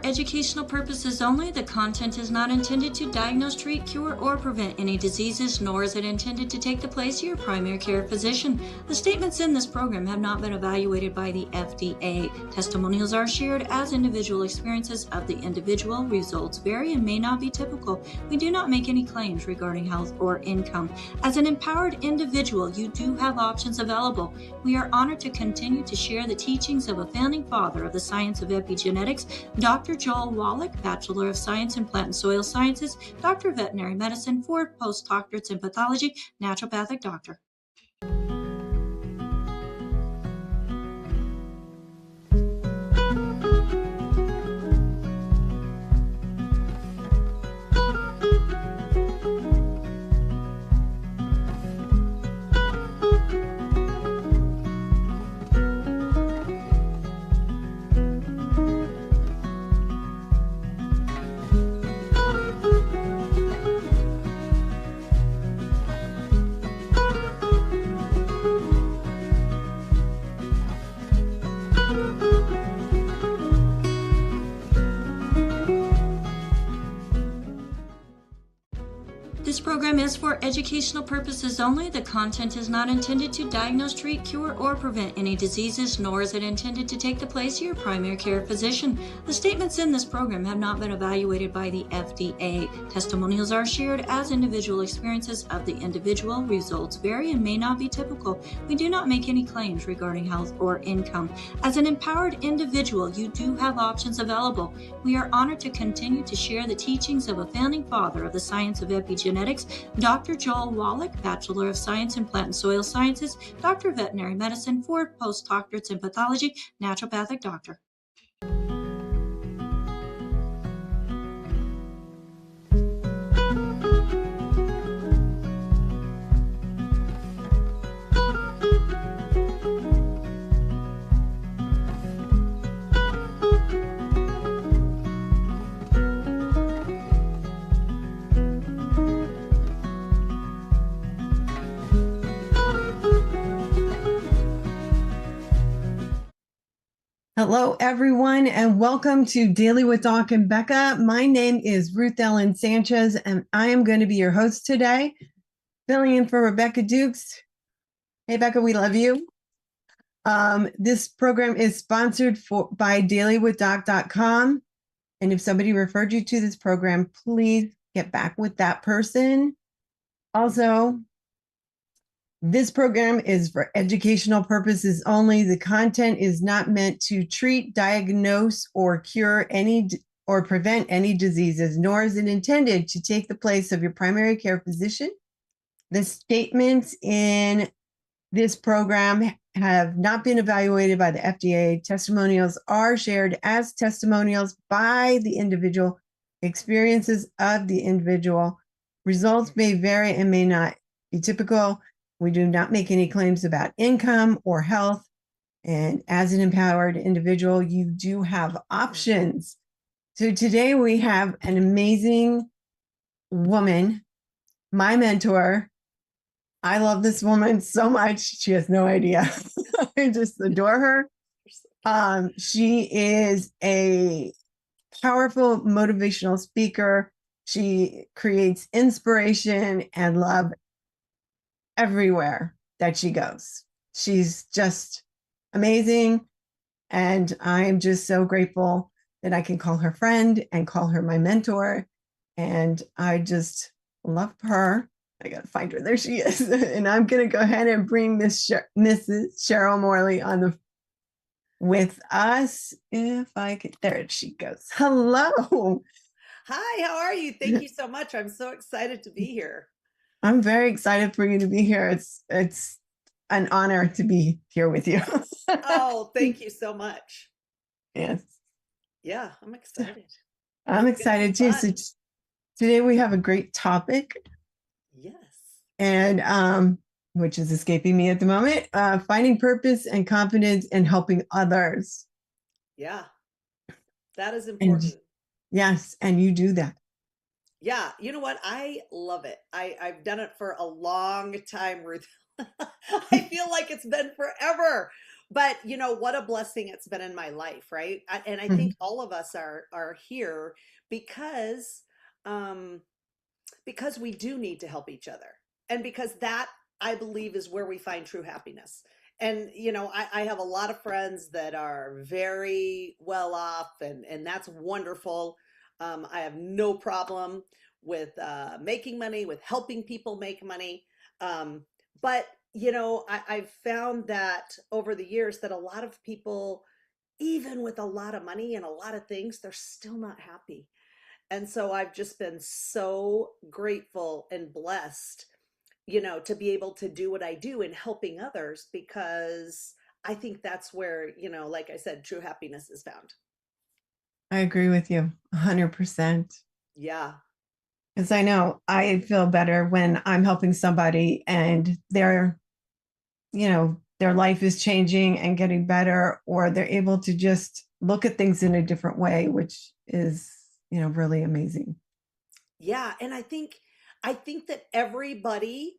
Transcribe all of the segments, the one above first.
for educational purposes only. The content is not intended to diagnose, treat, cure, or prevent any diseases, nor is it intended to take the place of your primary care physician. The statements in this program have not been evaluated by the FDA. Testimonials are shared as individual experiences of the individual. Results vary and may not be typical. We do not make any claims regarding health or income. As an empowered individual, you do have options available. We are honored to continue to share the teachings of a founding father of the science of epigenetics, Dr. Joel Wallach, Bachelor of Science in Plant and Soil Sciences, Doctor of Veterinary Medicine, 4 postdoctorates in pathology, naturopathic doctor. This program is for educational purposes only. The content is not intended to diagnose, treat, cure, or prevent any diseases, nor is it intended to take the place of your primary care physician. The statements in this program have not been evaluated by the FDA. Testimonials are shared as individual experiences of the individual. Results vary and may not be typical. We do not make any claims regarding health or income. As an empowered individual, you do have options available. We are honored to continue to share the teachings of a founding father of the science of epigenetics, Dr. Joel Wallach, Bachelor of Science in Plant and Soil Sciences, Doctor of Veterinary Medicine, 4 postdoctorates in pathology, naturopathic doctor. Hello, everyone, and welcome to Daily with Doc and Becca. My name is Ruthellen Sanchez, and I am going to be your host today, filling in for Rebecca Dukes. Hey, Becca, we love you. This program is sponsored by dailywithdoc.com, and if somebody referred you to this program, please get back with that person. Also, this program is for educational purposes only. The content is not meant to treat, diagnose, or cure any or prevent any diseases, nor is it intended to take the place of your primary care physician. The statements in this program have not been evaluated by the FDA. Testimonials are shared as testimonials by the individual, experiences of the individual. Results may vary and may not be typical. We do not make any claims about income or health. And as an empowered individual, you do have options. So today we have an amazing woman, my mentor. I love this woman so much. She has no idea. I just adore her. She is a powerful motivational speaker. She creates inspiration and love everywhere that she goes. She's just amazing. And I'm just so grateful that I can call her friend and call her my mentor. And I just love her. I got to find her. There she is. And I'm going to go ahead and bring Mrs. Sheryl Morley on with us. If I could, there she goes. Hello. Hi, how are you? Thank you so much. I'm so excited to be here. I'm very excited for you to be here. It's an honor to be here with you. Oh, thank you so much. Yes. Yeah, I'm excited. I'm excited too. So today we have a great topic. Yes. And which is escaping me at the moment, finding purpose and confidence in helping others. Yeah, that is important. Yes, and you do that. Yeah, you know what? I love it. I've done it for a long time, Ruth. I feel like it's been forever, but you know, what a blessing it's been in my life, right? And I think all of us are here because um because we do need to help each other. And because that, I believe, is where we find true happiness. And, you know, I have a lot of friends that are very well off, and that's wonderful. I have no problem with making money, with helping people make money. But, you know, I've found that over the years that a lot of people, even with a lot of money and a lot of things, they're still not happy. And so I've just been so grateful and blessed, you know, to be able to do what I do in helping others, because I think that's where, you know, like I said, true happiness is found. I agree with you 100%. Yeah. Because I know I feel better when I'm helping somebody and they're, their life is changing and getting better, or they're able to just look at things in a different way, which is, really amazing. Yeah. And I think that everybody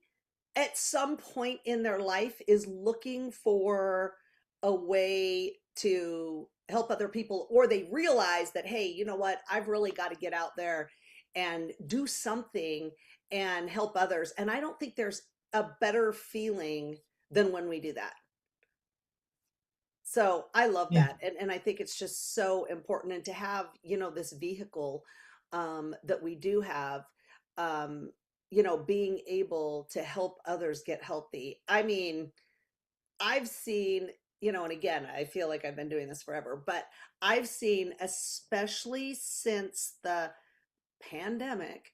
at some point in their life is looking for a way to help other people, or they realize that, hey, you know what, I've really got to get out there and do something and help others. And I don't think there's a better feeling than when we do that. So I love Yeah. that. And I think it's just so important. And to have, you know, this vehicle that we do have, you know, being able to help others get healthy. I mean, I've seen, you know, and again, I feel like I've been doing this forever, but I've seen, especially since the pandemic,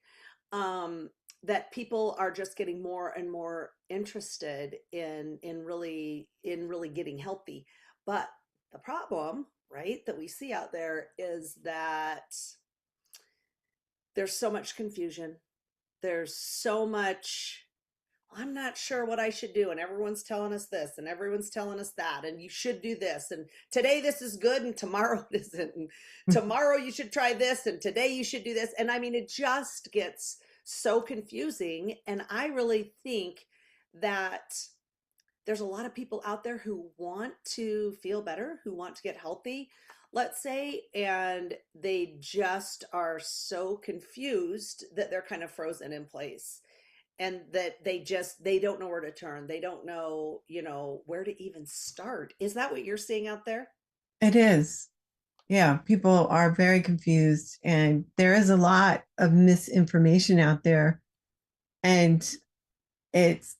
that people are just getting more and more interested in really getting healthy. But the problem, right, that we see out there is that there's so much confusion. There's so much, I'm not sure what I should do. And everyone's telling us this and everyone's telling us that. And you should do this. And today this is good and tomorrow it isn't. And tomorrow you should try this and today you should do this. And I mean, it just gets so confusing. And I really think that there's a lot of people out there who want to feel better, who want to get healthy, let's say, and they just are so confused that they're kind of frozen in place, and that they don't know where to turn. They don't know, you know, where to even start. Is that what you're seeing out there? It is. Yeah, people are very confused, and there is a lot of misinformation out there, and it's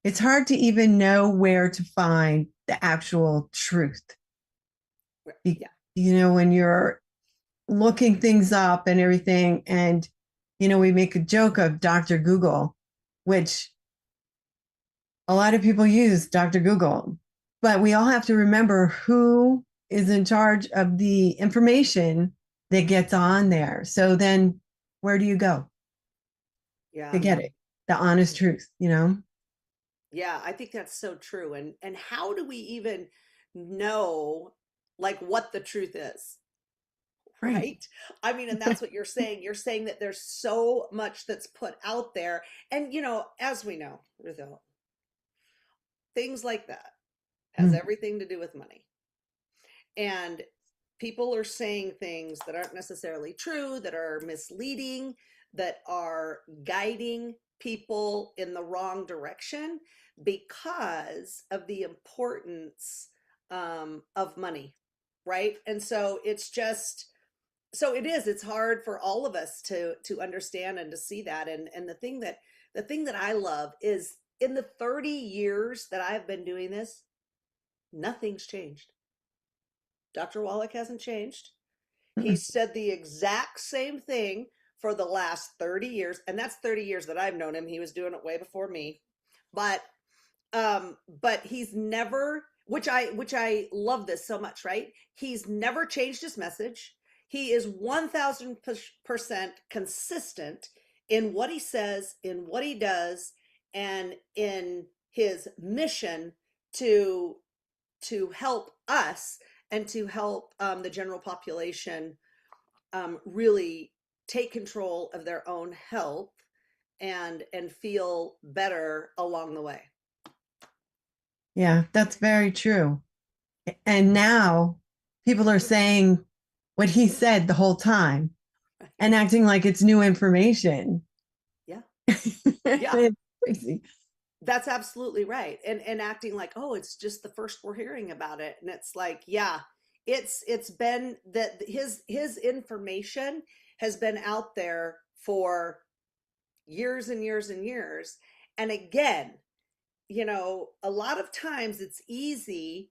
it's hard to even know where to find the actual truth. Yeah. When you're looking things up and everything, and we make a joke of Dr. Google, which a lot of people use Dr. Google, but we all have to remember who is in charge of the information that gets on there. So then where do you go to Yeah. get it? The honest truth, Yeah, I think that's so true. And how do we even know like what the truth is? Right. Right? I mean, and that's what you're saying. You're saying that there's so much that's put out there. And you know, as we know, Ruthelle, things like that has Mm. everything to do with money. And people are saying things that aren't necessarily true, that are misleading, that are guiding people in the wrong direction because of the importance of money, right? And so it's just, so it's hard for all of us to understand and to see that. And the thing that I love is, in the 30 years that I've been doing this, nothing's changed. Dr. Wallach hasn't changed. He Mm. said the exact same thing for the last 30 years. And that's 30 years that I've known him. He was doing it way before me. But he's never, which I love this so much, right? He's never changed his message. He is 1000% consistent in what he says, in what he does, and in his mission to help us and to help the general population really take control of their own health and feel better along the way. Yeah, that's very true. And now people are saying what he said the whole time and acting like it's new information. Yeah. Yeah. It's crazy. That's absolutely right. And acting like, oh, it's just the first we're hearing about it. And it's like, yeah, it's been that his information has been out there for years and years and years. And again, a lot of times it's easy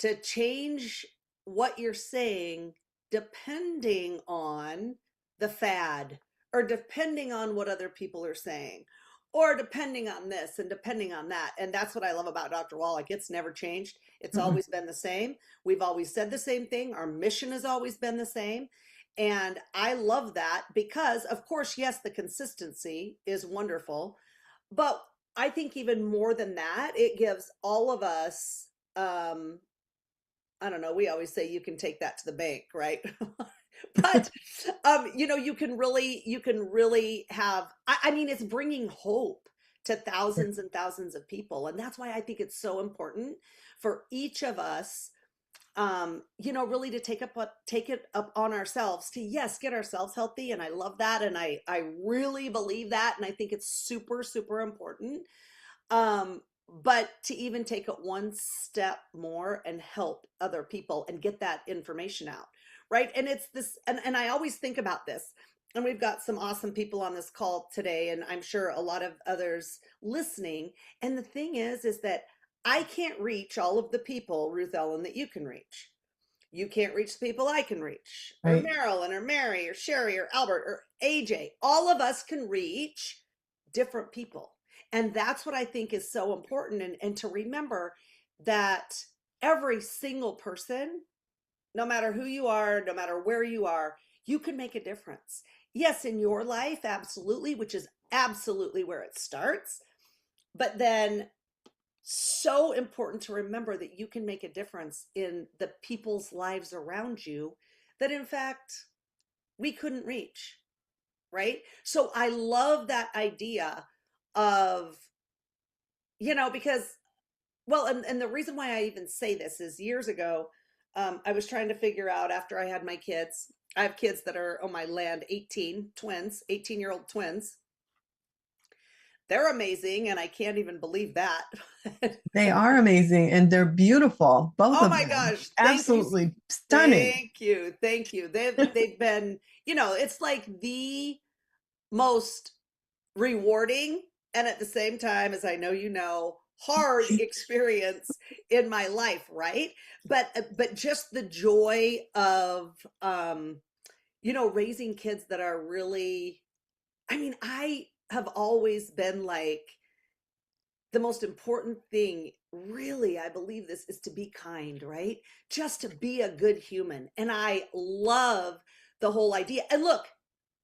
to change what you're saying depending on the fad, or depending on what other people are saying, or depending on this and depending on that. And that's what I love about Dr. Wallach. It's never changed. It's Mm-mm. always been the same. We've always said the same thing. Our mission has always been the same. And I love that because, of course, yes, the consistency is wonderful. But I think even more than that, it gives all of us, I don't know, we always say you can take that to the bank, right? But you can really have, I mean, it's bringing hope to thousands and thousands of people. And that's why I think it's so important for each of us, really to take it up on ourselves to, yes, get ourselves healthy. And I love that. And I really believe that. And I think it's super, super important. But to even take it one step more and help other people and get that information out, right? And it's this, and I always think about this, and we've got some awesome people on this call today, and I'm sure a lot of others listening. And the thing is that I can't reach all of the people, Ruth Ellen, that you can reach. You can't reach the people I can reach, or Right. Marilyn, or Mary, or Sherry, or Albert, or AJ. All of us can reach different people. And that's what I think is so important. And to remember that every single person, no matter who you are, no matter where you are, you can make a difference. Yes, in your life, absolutely, which is absolutely where it starts. But then so important to remember that you can make a difference in the people's lives around you that, in fact, we couldn't reach, right? So I love that idea of, because, well, and the reason why I even say this is years ago, I was trying to figure out, after I had my kids, I have kids that are on my land, 18 twins, 18-year-old twins. They're amazing, and I can't even believe that. They are amazing and they're beautiful, both Oh of my them. gosh, thank you. Absolutely stunning. Thank you. Thank you. They've been, it's like the most rewarding, and at the same time, as I know hard experience in my life, right? But just the joy of raising kids that are really, I mean, I have always been like, the most important thing, really, I believe this, is to be kind, right? Just to be a good human. And I love the whole idea. And look,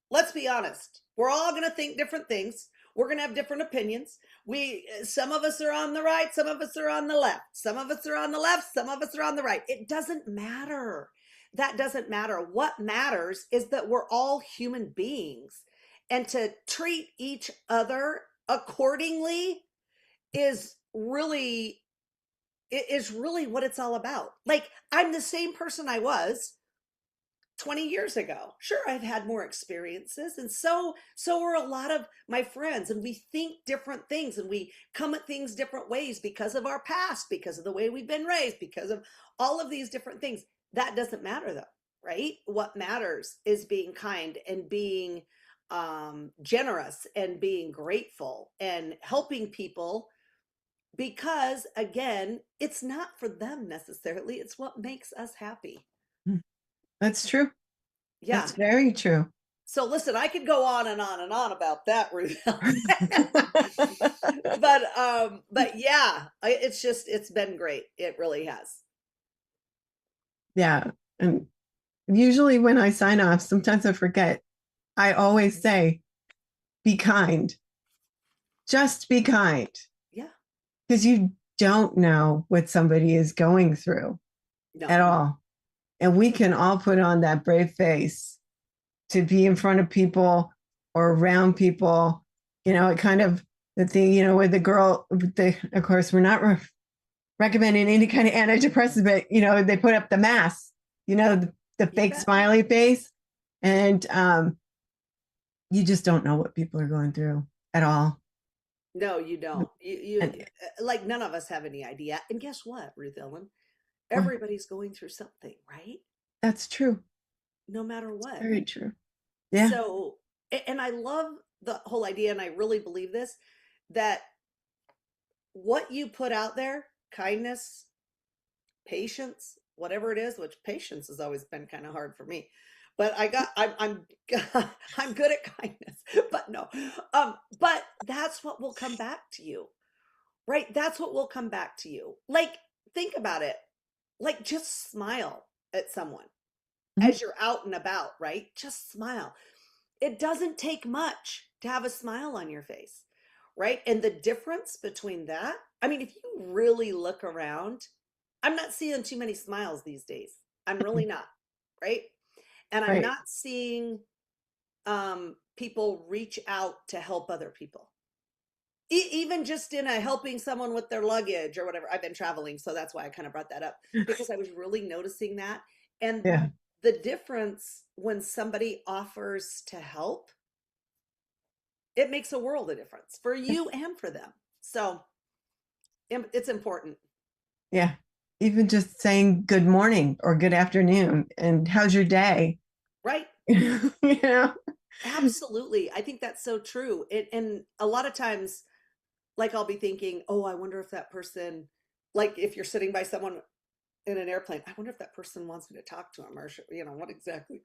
let's be honest. We're all going to think different things. We're going to have different opinions. Some of us are on the right, some of us are on the left. Some of us are on the left, some of us are on the right. It doesn't matter. That doesn't matter. What matters is that we're all human beings, and to treat each other accordingly is really what it's all about. Like, I'm the same person I was 20 years ago. Sure, I've had more experiences, and so are a lot of my friends, and we think different things, and we come at things different ways because of our past, because of the way we've been raised, because of all of these different things. That doesn't matter, though, right? What matters is being kind and being generous and being grateful and helping people, because again, it's not for them necessarily, it's what makes us happy. That's true. Yeah. That's very true. So listen, I could go on and on and on about that, Ruth. But yeah, it's been great. It really has. Yeah. And usually when I sign off, sometimes I forget. I always say, be kind. Just be kind. Yeah. Because you don't know what somebody is going through at No. all. And we can all put on that brave face to be in front of people or around people. It kind of, the thing, with the girl, of course, we're not recommending any kind of antidepressant, but they put up the mask, the fake smiley face, and you just don't know what people are going through at all. No, you don't. You like, none of us have any idea. And guess what, Ruthellen? Everybody's going through something, right? That's true. No matter what. Very true. Yeah. So, and I love the whole idea, and I really believe this, that what you put out there, kindness, patience, whatever it is, which patience has always been kind of hard for me, but I'm I'm good at kindness, but no, but that's what will come back to you, right? That's what will come back to you. Like, think about it. Like, just smile at someone as you're out and about, right? Just smile. It doesn't take much to have a smile on your face, right? And the difference between that, I mean, if you really look around, I'm not seeing too many smiles these days. I'm really not, right? And I'm not seeing people reach out to help other people. Even just in a helping someone with their luggage or whatever. I've been traveling, so that's why I kind of brought that up, because I was really noticing that. And the difference when somebody offers to help, it makes a world of difference for you and for them. So it's important. Yeah. Even just saying good morning or good afternoon and how's your day? Right. Absolutely. I think that's so true. And a lot of times, like, I'll be thinking, oh, I wonder if that person, like, if you're sitting by someone in an airplane, I wonder if that person wants me to talk to them, or, what exactly,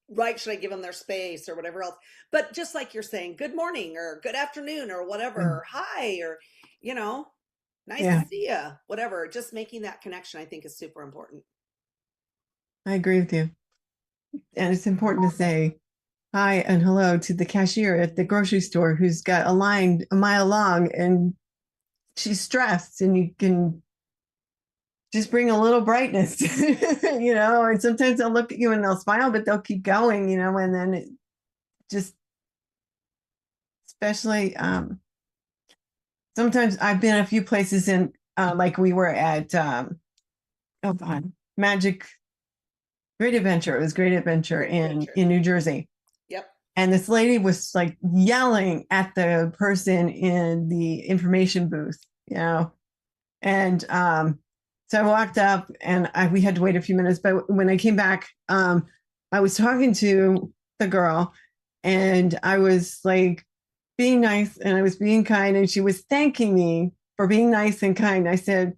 right? Should I give them their space or whatever else? But just like you're saying, good morning or good afternoon or whatever, or hi, or, nice to see you, whatever. Just making that connection, I think, is super important. I agree with you. And it's important to say hi and hello to the cashier at the grocery store who's got a line a mile long and she's stressed, and you can just bring a little brightness, and sometimes they'll look at you and they'll smile, but they'll keep going, and then it just, especially, sometimes I've been a few places in, like we were at, Magic Great Adventure. It was Great Adventure in New Jersey. Yep. And this lady was like yelling at the person in the information booth, and so I walked up and we had to wait a few minutes. But when I came back, I was talking to the girl and I was like being nice and I was being kind, and she was thanking me for being nice and kind. I said,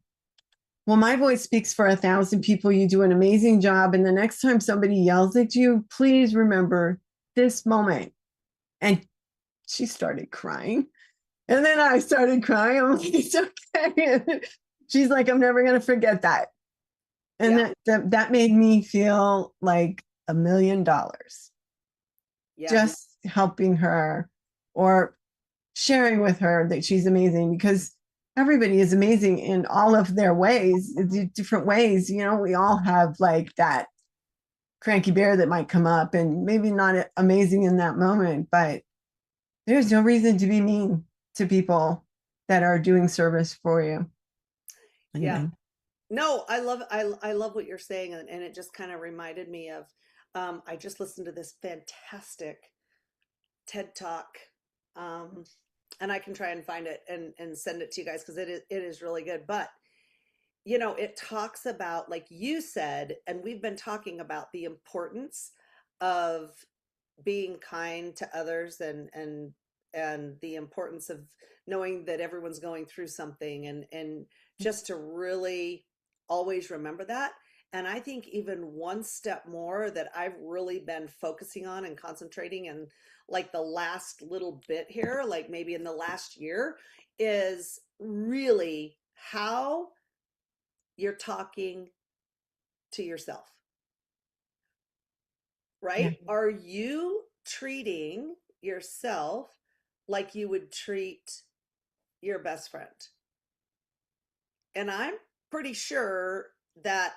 well, my voice speaks for 1,000 people. You do an amazing job. And the next time somebody yells at you, please remember this moment. And she started crying. And then I started crying. I'm like, it's okay. She's like, I'm never going to forget that. And that made me feel like $1 million. Just helping her or sharing with her that she's amazing, because everybody is amazing in all of their ways, different ways. We all have like that cranky bear that might come up and maybe not amazing in that moment, but there's no reason to be mean to people that are doing service for you. Anyway. Yeah. No, I love what you're saying. And it just kind of reminded me of, I just listened to this fantastic TED Talk. And I can try and find it and send it to you guys, because it is really good. But, it talks about, like you said, and we've been talking about the importance of being kind to others, and the importance of knowing that everyone's going through something, and just to really always remember that. And I think even one step more that I've really been focusing on and concentrating in, like the last little bit here, like maybe in the last year, is really how you're talking to yourself, right? Yeah. Are you treating yourself like you would treat your best friend? And I'm pretty sure that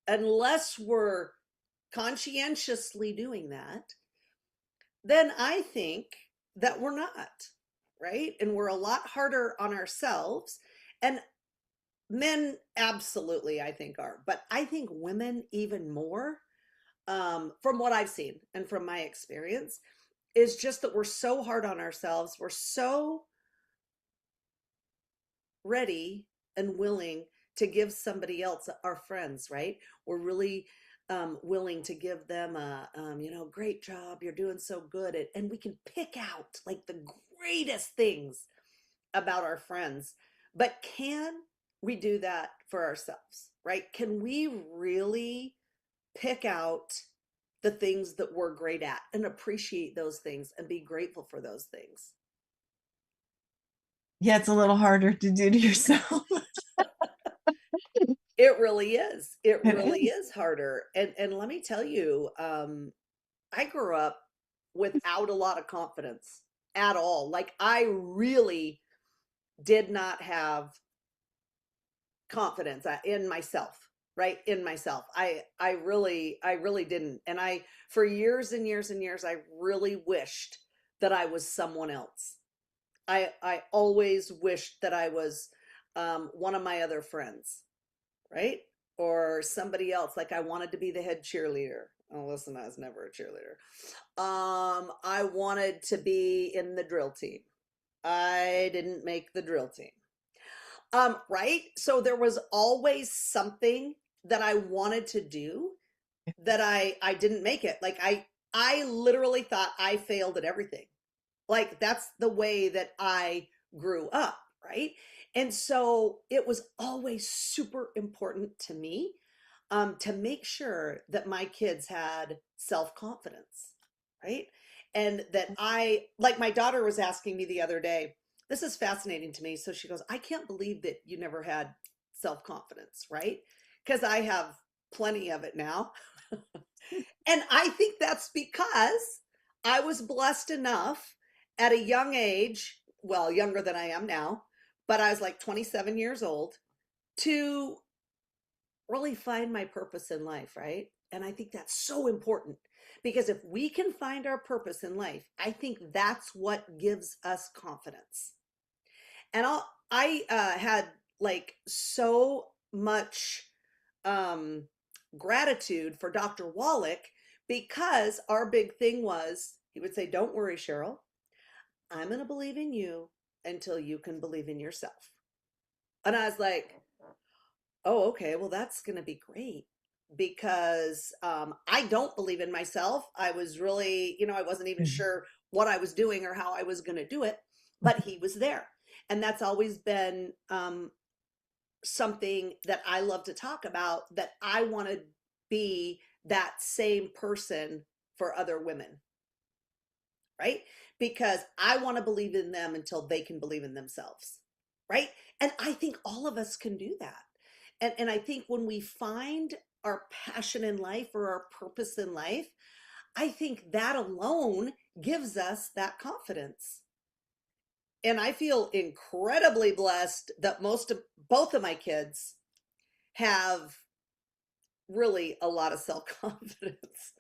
unless we're conscientiously doing that, then I think that we're not, right? And we're a lot harder on ourselves. And men absolutely, I think are, but I think women even more, from what I've seen and from my experience, is just that we're so hard on ourselves. We're so ready and willing to give somebody else, our friends, right? We're really willing to give them a, great job. You're doing so good. And we can pick out like the greatest things about our friends. But can we do that for ourselves, right? Can we really pick out the things that we're great at and appreciate those things and be grateful for those things? Yeah, it's a little harder to do to yourself. It really is. It It really is. is harder. And let me tell you, I grew up without a lot of confidence at all. Like I really did not have confidence in myself, right? In myself. I really didn't. And I, for years and years and years, I really wished that I was someone else. I always wished that I was one of my other friends, right? Or somebody else. Like I wanted to be the head cheerleader. Oh, listen, I was never a cheerleader. I wanted to be in the drill team. I didn't make the drill team. Right? So there was always something that I wanted to do that I didn't make it. Like I literally thought I failed at everything. Like that's the way that I grew up, right? And so it was always super important to me to make sure that my kids had self-confidence, right? And that like my daughter was asking me the other day, this is fascinating to me. So she goes, I can't believe that you never had self-confidence, right? Because I have plenty of it now. And I think that's because I was blessed enough at a young age, well, younger than I am now, but I was like 27 years old, to really find my purpose in life, right? And I think that's so important because if we can find our purpose in life, I think that's what gives us confidence. And I had like so much um, gratitude for Dr. Wallach because our big thing was he would say, don't worry, Sheryl, I'm going to believe in you until you can believe in yourself. And I was like, oh, okay, well, that's going to be great because I don't believe in myself. I was really, I wasn't even Mhm. sure what I was doing or how I was going to do it, but he was there. And that's always been something that I love to talk about, that I want to be that same person for other women, right? Because I want to believe in them until they can believe in themselves, right? And I think all of us can do that. And I think when we find our passion in life or our purpose in life, I think that alone gives us that confidence. And I feel incredibly blessed that both of my kids have really a lot of self-confidence,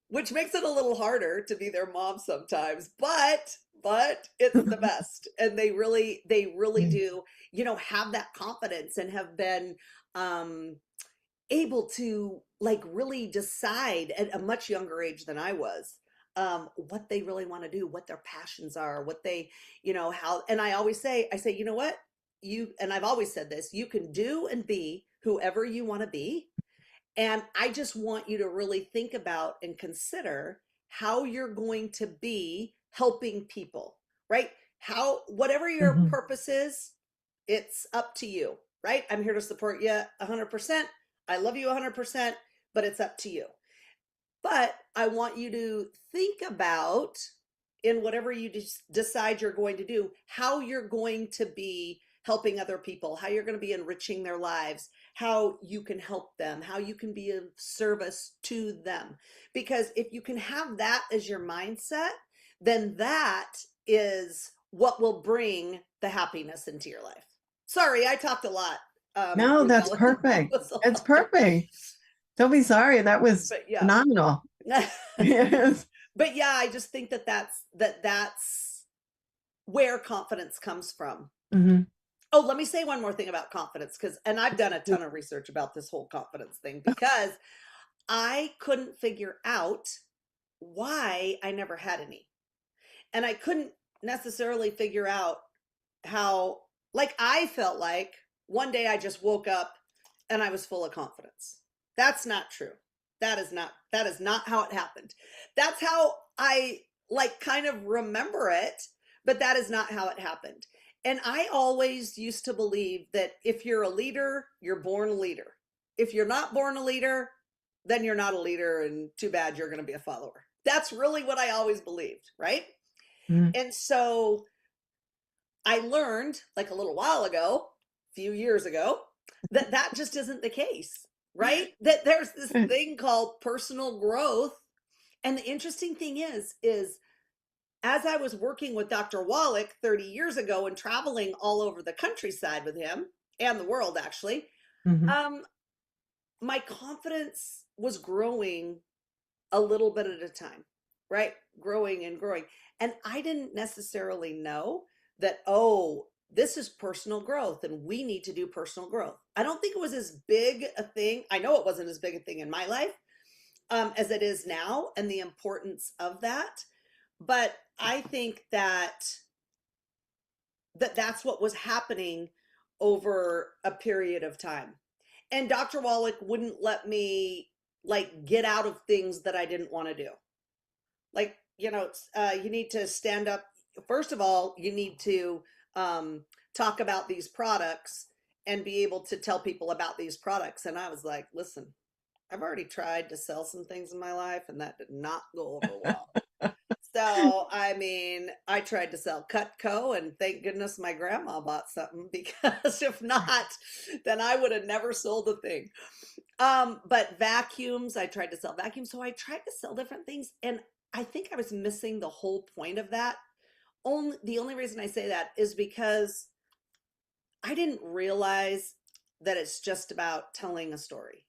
which makes it a little harder to be their mom sometimes, but it's the best. And they really do, have that confidence and have been able to like really decide at a much younger age than I was what they really want to do, what their passions are, what they, how. And I say, you know what, and I've always said this, you can do and be whoever you want to be. And I just want you to really think about and consider how you're going to be helping people, right? Whatever your Mhm. purpose is, it's up to you, right? I'm here to support you 100%. I love you 100%, but it's up to you. But I want you to think about, in whatever you decide you're going to do, how you're going to be helping other people, how you're going to be enriching their lives, how you can help them, how you can be of service to them. Because if you can have that as your mindset, then that is what will bring the happiness into your life. Sorry, I talked a lot. No, that's Ruthellen. That perfect. was a It's lot. perfect. Don't be sorry. That was But yeah. phenomenal. Yes. But yeah, I just think that's where confidence comes from. Mhm. Oh, let me say one more thing about confidence, and I've done a ton of research about this whole confidence thing, because I couldn't figure out why I never had any. And I couldn't necessarily figure out how, like, I felt like one day I just woke up and I was full of confidence. That's not true. That is not how it happened. That's how I like kind of remember it, but that is not how it happened. And I always used to believe that if you're a leader, you're born a leader. If you're not born a leader, then you're not a leader, and too bad, you're going to be a follower. That's really what I always believed, right? Mm-hmm. And so I learned, like, a little while ago, a few years ago, that that just isn't the case, right? That there's this thing called personal growth. And the interesting thing is as I was working with Dr. Wallach 30 years ago and traveling all over the countryside with him, and the world actually, my confidence was growing a little bit at a time, right? Growing and growing. And I didn't necessarily know that, oh, this is personal growth and we need to do personal growth. I don't think it was as big a thing. I know it wasn't as big a thing in my life as it is now, and the importance of that. But I think that's what was happening over a period of time. And Dr. Wallach wouldn't let me, like, get out of things that I didn't want to do. Like, you need to stand up. First of all, you need to talk about these products and be able to tell people about these products. And I was like, listen, I've already tried to sell some things in my life and that did not go over well. So, I mean, I tried to sell Cutco, and thank goodness my grandma bought something, because if not, then I would have never sold a thing. But vacuums, I tried to sell vacuums. So I tried to sell different things. And I think I was missing the whole point of that. The only reason I say that is because I didn't realize that it's just about telling a story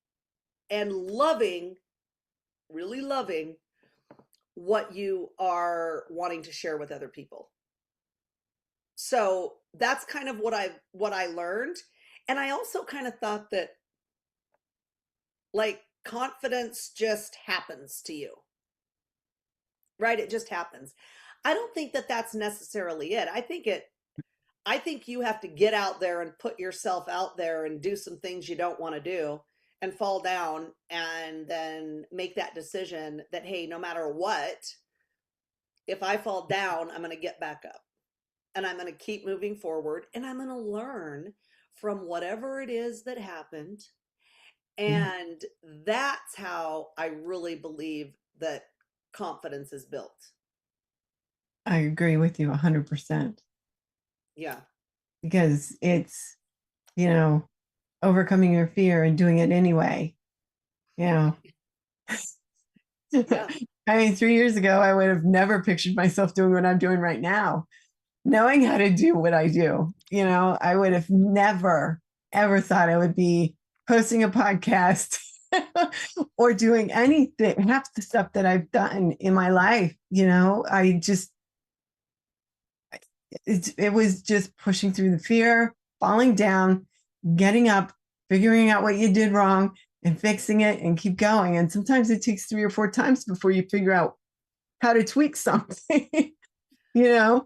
and really loving what you are wanting to share with other people. So that's kind of what I learned. And I also kind of thought that, like, confidence just happens to you, right? It just happens. I don't think that that's necessarily it. I think you have to get out there and put yourself out there and do some things you don't want to do and fall down, and then make that decision that, hey, no matter what, if I fall down, I'm going to get back up and I'm going to keep moving forward, and I'm going to learn from whatever it is that happened. And that's how I really believe that confidence is built. I agree with you 100%. Yeah. Because it's, overcoming your fear and doing it anyway. Yeah. I mean, 3 years ago, I would have never pictured myself doing what I'm doing right now, knowing how to do what I do. I would have never, ever thought I would be hosting a podcast or doing anything, half the stuff that I've done in my life. It was just pushing through the fear, falling down, getting up, figuring out what you did wrong and fixing it and keep going. And sometimes it takes 3 or 4 times before you figure out how to tweak something. Right.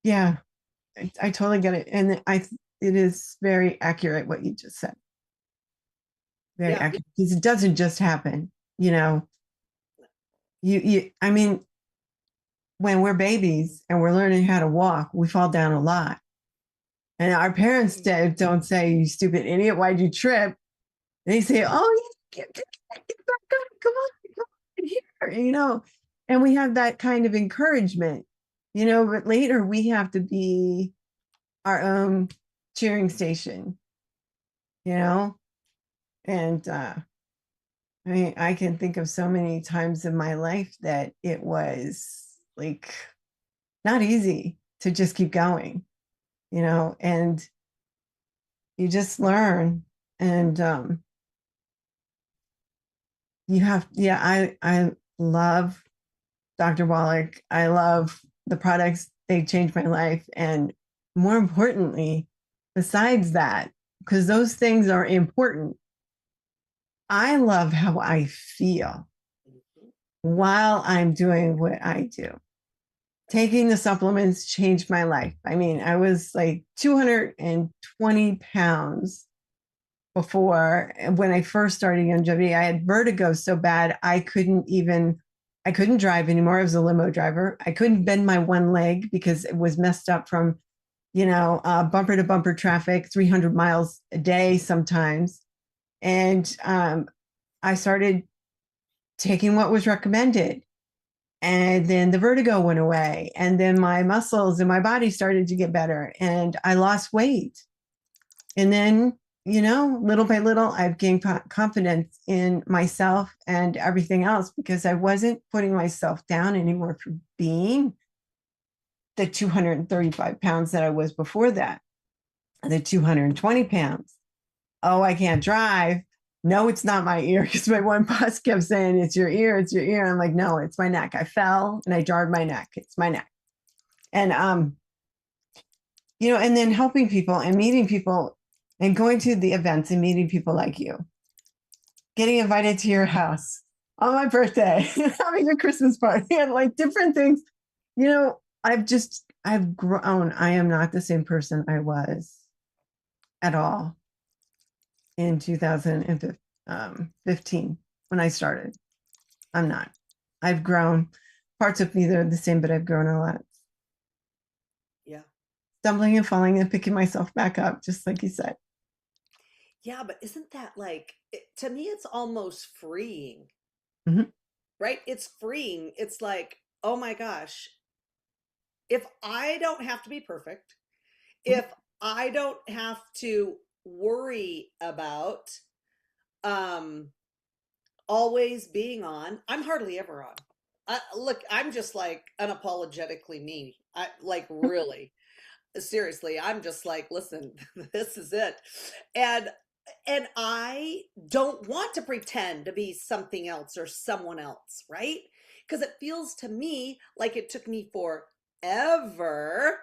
Yeah, I totally get it. And it is very accurate what you just said. Very accurate, because it doesn't just happen. I mean, when we're babies and we're learning how to walk, we fall down a lot. And our parents don't say, you stupid idiot, why'd you trip? They say, oh, get back up, come on here, and we have that kind of encouragement, but later we have to be our own cheering station, and I mean, I can think of so many times in my life that it was like not easy to just keep going, and you just learn. And I love Dr. Wallach. I love the products. They changed my life. And more importantly, besides that, because those things are important, I love how I feel while I'm doing what I do. Taking the supplements changed my life. I mean, I was like 220 pounds before. When I first started DWD. I had vertigo so bad I couldn't drive anymore. I was a limo driver. I couldn't bend my one leg because it was messed up from, bumper to bumper traffic, 300 miles a day sometimes. And I started taking what was recommended. And then the vertigo went away. And then my muscles and my body started to get better. And I lost weight. And then, little by little, I've gained confidence in myself and everything else because I wasn't putting myself down anymore for being the 235 pounds that I was before that, the 220 pounds. Oh, I can't drive. No, it's not my ear, because my one boss kept saying, it's your ear, it's your ear. I'm like, no, it's my neck. I fell and I jarred my neck. It's my neck. And, and then helping people and meeting people and going to the events and meeting people like you, getting invited to your house on my birthday, having a Christmas party, and like different things. I've grown. I am not the same person I was at all in 2015 when I started. I'm not. I've grown. Parts of me that are the same, but I've grown a lot. Yeah. Stumbling and falling and picking myself back up, just like you said. Yeah, but isn't that to me, it's almost freeing, right? It's freeing. It's like, oh my gosh, if I don't have to be perfect, if I don't have to worry about always being on, I'm hardly ever on. Look, I'm just like unapologetically me. I like really seriously, I'm just like, listen, this is it. And I don't want to pretend to be something else or someone else, right? Because it feels to me like it took me forever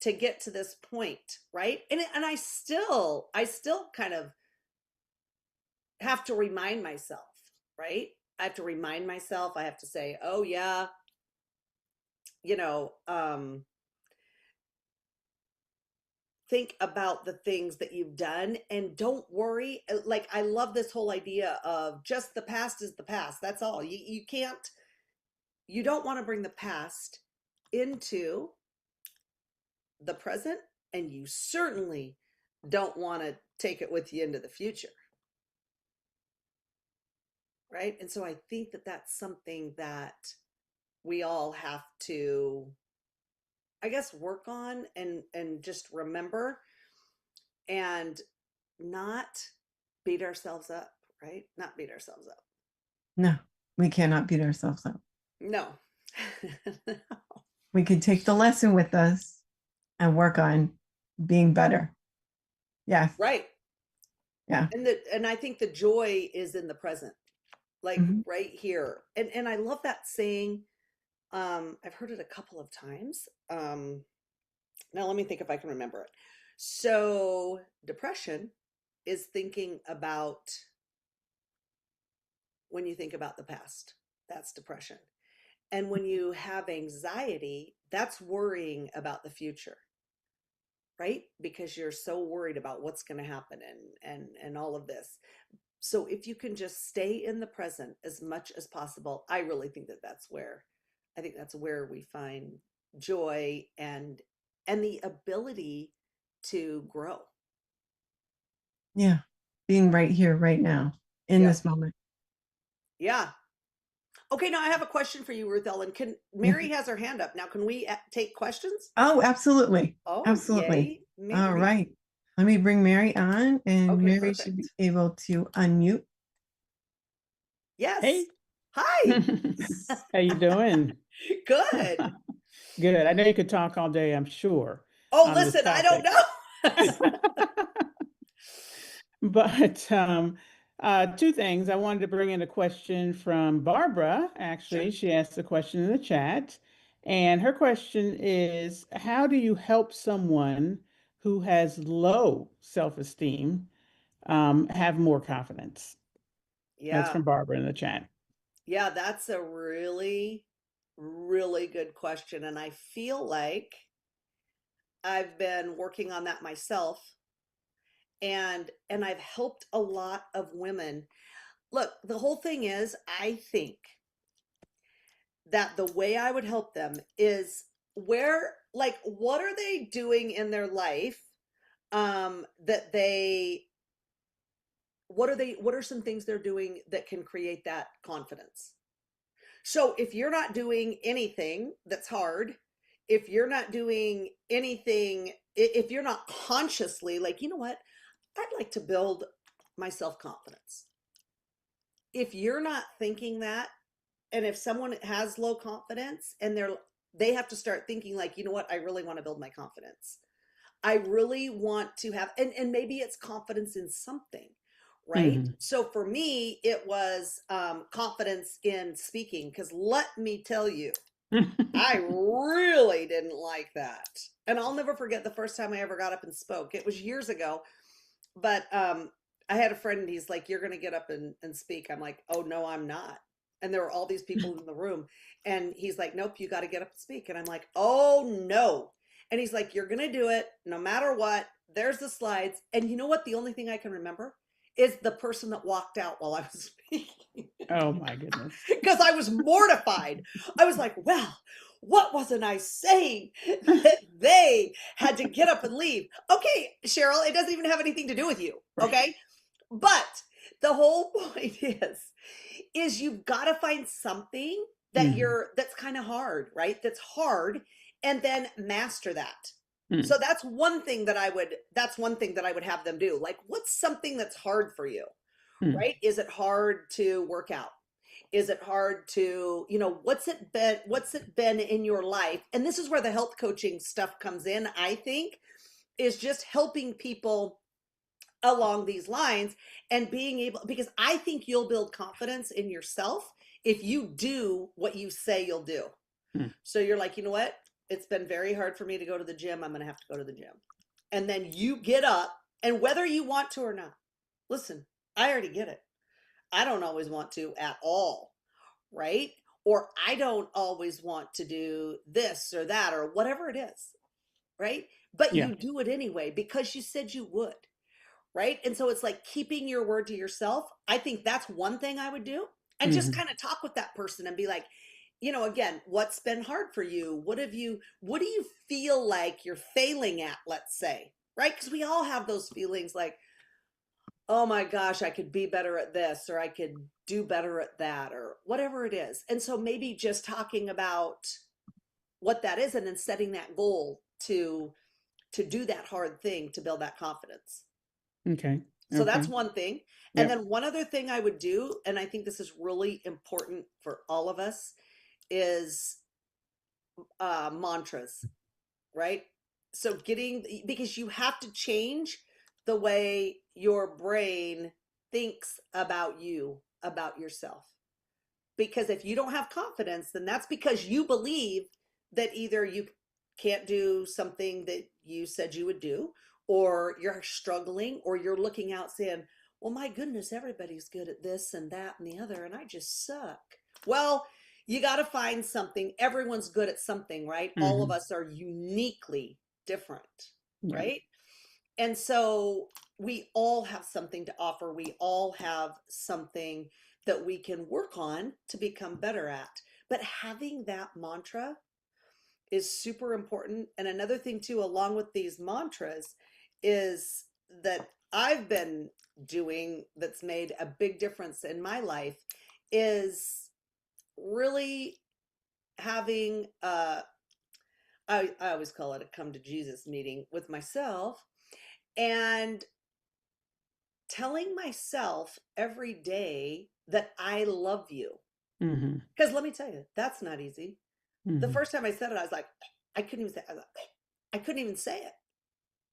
to get to this point, right? And I still kind of have to remind myself, right? I have to remind myself, I have to say, oh yeah, think about the things that you've done and don't worry. Like, I love this whole idea of just the past is the past. That's all. You can't, you don't want to bring the past into the present, and you certainly don't want to take it with you into the future. Right? And so I think that that's something that we all have to, I guess, work on and just remember and not beat ourselves up, right? Not beat ourselves up. No, we cannot beat ourselves up. No. We can take the lesson with us and work on being better. Yes. Right. Yeah. And I think the joy is in the present, like right here. And I love that saying. I've heard it a couple of times. Now let me think if I can remember it. So depression is thinking about, when you think about the past, that's depression. And when you have anxiety, that's worrying about the future, right? Because you're so worried about what's going to happen and all of this. So if you can just stay in the present as much as possible, I really think that that's where we find joy and the ability to grow. Yeah. Being right here, right now, in this moment. Yeah. Okay, now I have a question for you, Ruthellen. Can Mary has her hand up now? Can we take questions? Oh, absolutely. Oh, absolutely. Yay, All right. Let me bring Mary on, and okay, Mary perfect. should be able to unmute. Yes. Hey. Hi. How you doing? Good. Good. I know you could talk all day, I'm sure. Oh, listen, I don't know. But two things. I wanted to bring in a question from Barbara. Actually, Sure. she asked a question in the chat, And her question is, how do you help someone who has low self-esteem have more confidence? That's Yeah. from Barbara in the chat. Yeah, that's a really, really good question. And I feel like I've been working on that myself, and I've helped a lot of women. Look, the whole thing is, I think that the way I would help them is what are they doing in their life that they what are some things they're doing that can create that confidence? So if you're not doing anything that's hard, if you're not doing anything, if you're not consciously like, you know what, I'd like to build my self-confidence. If you're not thinking that, and if someone has low confidence and they have to start thinking like, you know what, I really want to build my confidence. I really want to have, and maybe it's confidence in something, right? Mhm. So for me, it was confidence in speaking, because let me tell you, I really didn't like that. And I'll never forget the first time I ever got up and spoke. It was years ago, but I had a friend, and he's like, you're going to get up and speak. I'm like, oh, no, I'm not. And there were all these people in the room. And he's like, nope, you got to get up and speak. And I'm like, oh, no. And he's like, you're going to do it no matter what. There's the slides. And you know what? The only thing I can remember is the person that walked out while I was speaking. Oh my goodness. Because I was mortified. I was like, well, what wasn't I saying that they had to get up and leave? Okay, Sheryl, it doesn't even have anything to do with you. Okay. But the whole point is you've got to find something that that's kind of hard, right? That's hard, and then master that. So that's one thing that I would have them do. Like, what's something that's hard for you? Right? Is it hard to work out? Is it hard to, what's it been in your life? And this is where the health coaching stuff comes in, I think, is just helping people along these lines and being able, because I think you'll build confidence in yourself if you do what you say you'll do. So you're like, you know what? It's been very hard for me to go to the gym. I'm going to have to go to the gym. And then you get up, and whether you want to or not, listen, I already get it. I don't always want to at all, right? Or I don't always want to do this or that or whatever it is, right? But Yeah. you do it anyway because you said you would, right? And so it's like keeping your word to yourself. I think that's one thing I would do. And just kind of talk with that person and be like, again, what's been hard for you? What do you feel like you're failing at, let's say, right? Because we all have those feelings like, oh my gosh, I could be better at this, or I could do better at that, or whatever it is. And so maybe just talking about what that is and then setting that goal to do that hard thing to build that confidence. Okay. So that's one thing. Yep. And then one other thing I would do, and I think this is really important for all of us, is mantras, right? So because you have to change the way your brain thinks about you, about yourself. Because if you don't have confidence, then that's because you believe that either you can't do something that you said you would do, or you're struggling, or you're looking out saying, well, my goodness, everybody's good at this and that and the other, and I just suck. Well, you got to find something. Everyone's good at something, right? All of us are uniquely different, right? And so we all have something to offer. We all have something that we can work on to become better at. But having that mantra is super important. And another thing too, along with these mantras, is that I've been doing that's made a big difference in my life is really having I always call it a come to Jesus meeting with myself, and telling myself every day that I love you. Because let me tell you, that's not easy. The first time I said it, I was like, I couldn't even say it. I couldn't even say it.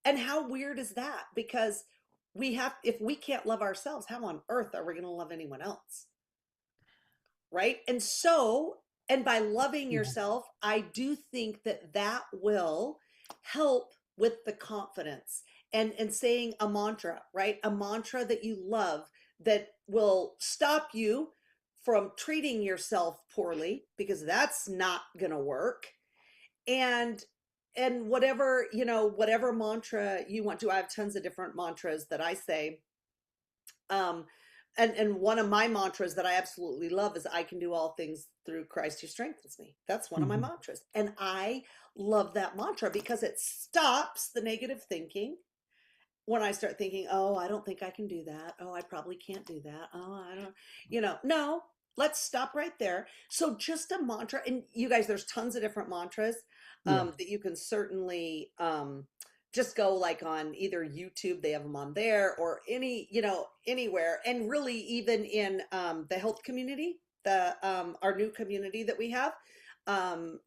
And how weird is that? Because if we can't love ourselves, how on earth are we going to love anyone else? Right? And so And by loving Yeah. yourself, I do think that that will help with the confidence and saying a mantra, right? A mantra that you love that will stop you from treating yourself poorly, because that's not going to work. And whatever, you know, whatever mantra you want to, I have tons of different mantras that I say. Um, and one of my mantras that I absolutely love is I can do all things through Christ who strengthens me. That's one of my mantras. And I love that mantra because it stops the negative thinking. When I start thinking, oh, I don't think I can do that. Oh, I probably can't do that. Oh, I don't, you know, no, let's stop right there. So just a mantra, and you guys, there's tons of different mantras Yeah. that you can certainly just go like on either YouTube, they have them on there, or any, you know, anywhere. And really even in the health community, the our new community that um,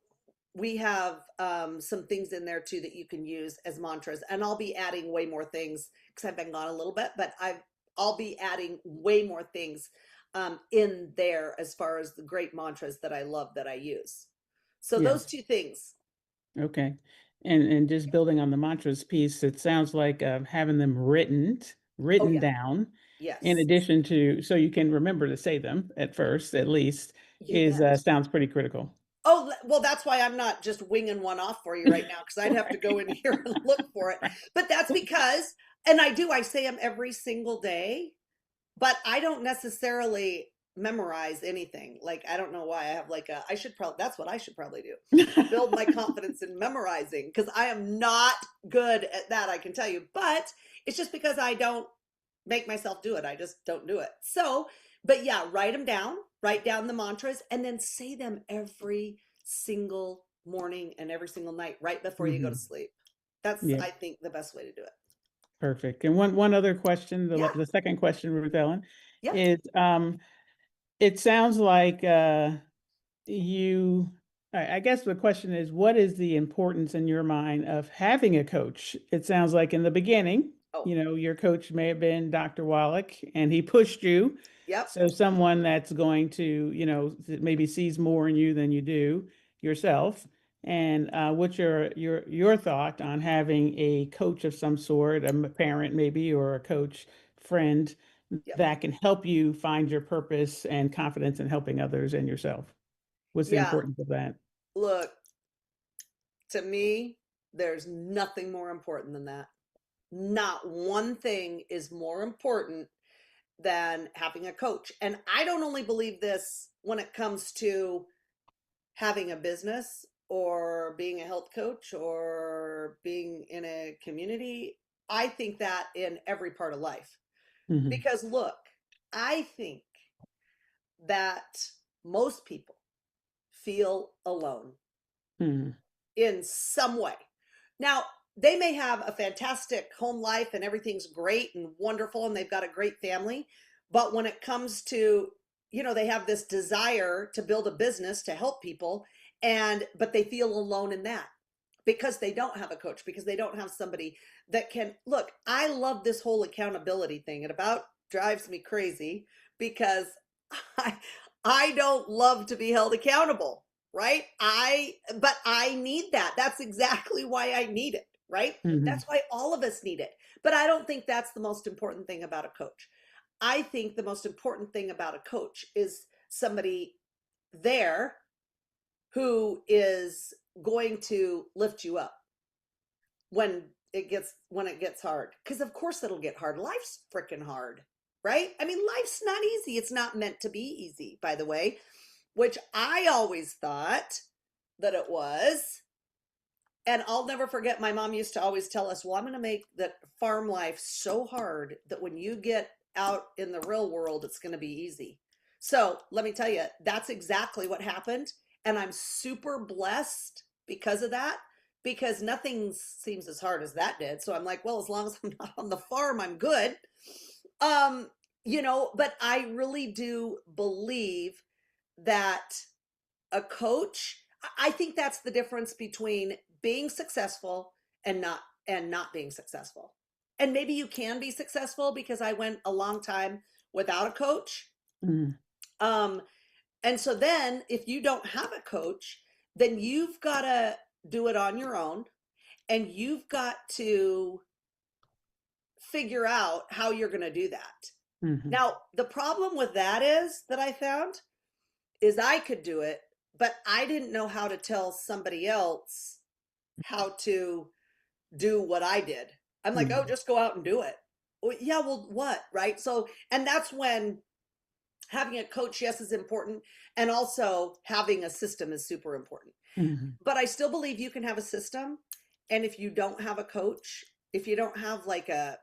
we have some things in there too that you can use as mantras, and I'll be adding way more things because I've been gone a little bit, but I'll be adding way more things in there as far as the great mantras that I love that I use. So those Yes. two things. Okay. And just building on the mantras piece, it sounds like having them Oh written yeah, down, in yes, addition to, so you can remember to say them at first, at least, you is bet. sounds pretty critical. Oh, well, that's why I'm not just winging one off for you right now, because I'd have to go in here and look for it. But that's because, and I say them every single day, but I don't necessarily memorize anything. Like, I don't know why I have like I should probably, that's what I should probably do. Build my confidence in memorizing, because I am not good at that, I can tell you. But it's just because I don't make myself do it. I just don't do it. So, but yeah, write down the mantras, and then say them every single morning and every single night right before you go to sleep. That's, Yeah, I think, the best way to do it. perfect. And one other question, Yeah. the second question, Ruth Ellen, Yeah. is it sounds like you, I guess the question is, what is the importance in your mind of having a coach? It sounds like in the beginning, Oh, you know, your coach may have been Dr. Wallach and he pushed you. yep. So someone that's going to, you know, maybe sees more in you than you do yourself. And what's your thought on having a coach of some sort, a parent maybe, or a coach friend Yep. that can help you find your purpose and confidence in helping others and yourself? What's the Yeah. importance of that? Look, to me, there's nothing more important than that. Not one thing is more important than having a coach. And I don't only believe this when it comes to having a business or being a health coach or being in a community. I think that in every part of life. Mm-hmm. Because look, I think that most people feel alone Mm-hmm. in some way. Now, they may have a fantastic home life and everything's great and wonderful and they've got a great family, but when it comes to, you know, they have this desire to build a business to help people, and but they feel alone in that because they don't have a coach, because they don't have somebody that can look. I love this whole accountability thing. It about drives me crazy because I I don't love to be held accountable, right? But I need that. That's exactly why I need it, right? Mm-hmm. That's why all of us need it. But I don't think that's the most important thing about a coach. I think the most important thing about a coach is somebody there who is going to lift you up when it gets hard, because of course it'll get hard. Life's freaking hard, right? I mean, life's not easy. It's not meant to be easy, by the way, which I always thought that it was. And I'll never forget, my mom used to always tell us, well, I'm going to make the farm life so hard that when you get out in the real world, it's going to be easy. So let me tell you, that's exactly what happened. And I'm super blessed because of that, because nothing seems as hard as that did. So I'm like, well, as long as I'm not on the farm, I'm good. Um, you know, but I really do believe that a coach, I think that's the difference between being successful and not being successful. And maybe you can be successful, because I went a long time without a coach. Mm-hmm. Um, And so then if you don't have a coach, then you've got to do it on your own, and you've got to figure out how you're going to do that. Now, the problem with that is that I found is I could do it, but I didn't know how to tell somebody else how to do what I did. I'm like, oh, just go out and do it. Well, yeah, well, what? Right. So, and that's when having a coach, yes, is important. And also having a system is super important. But I still believe you can have a system. And if you don't have a coach, if you don't have like a,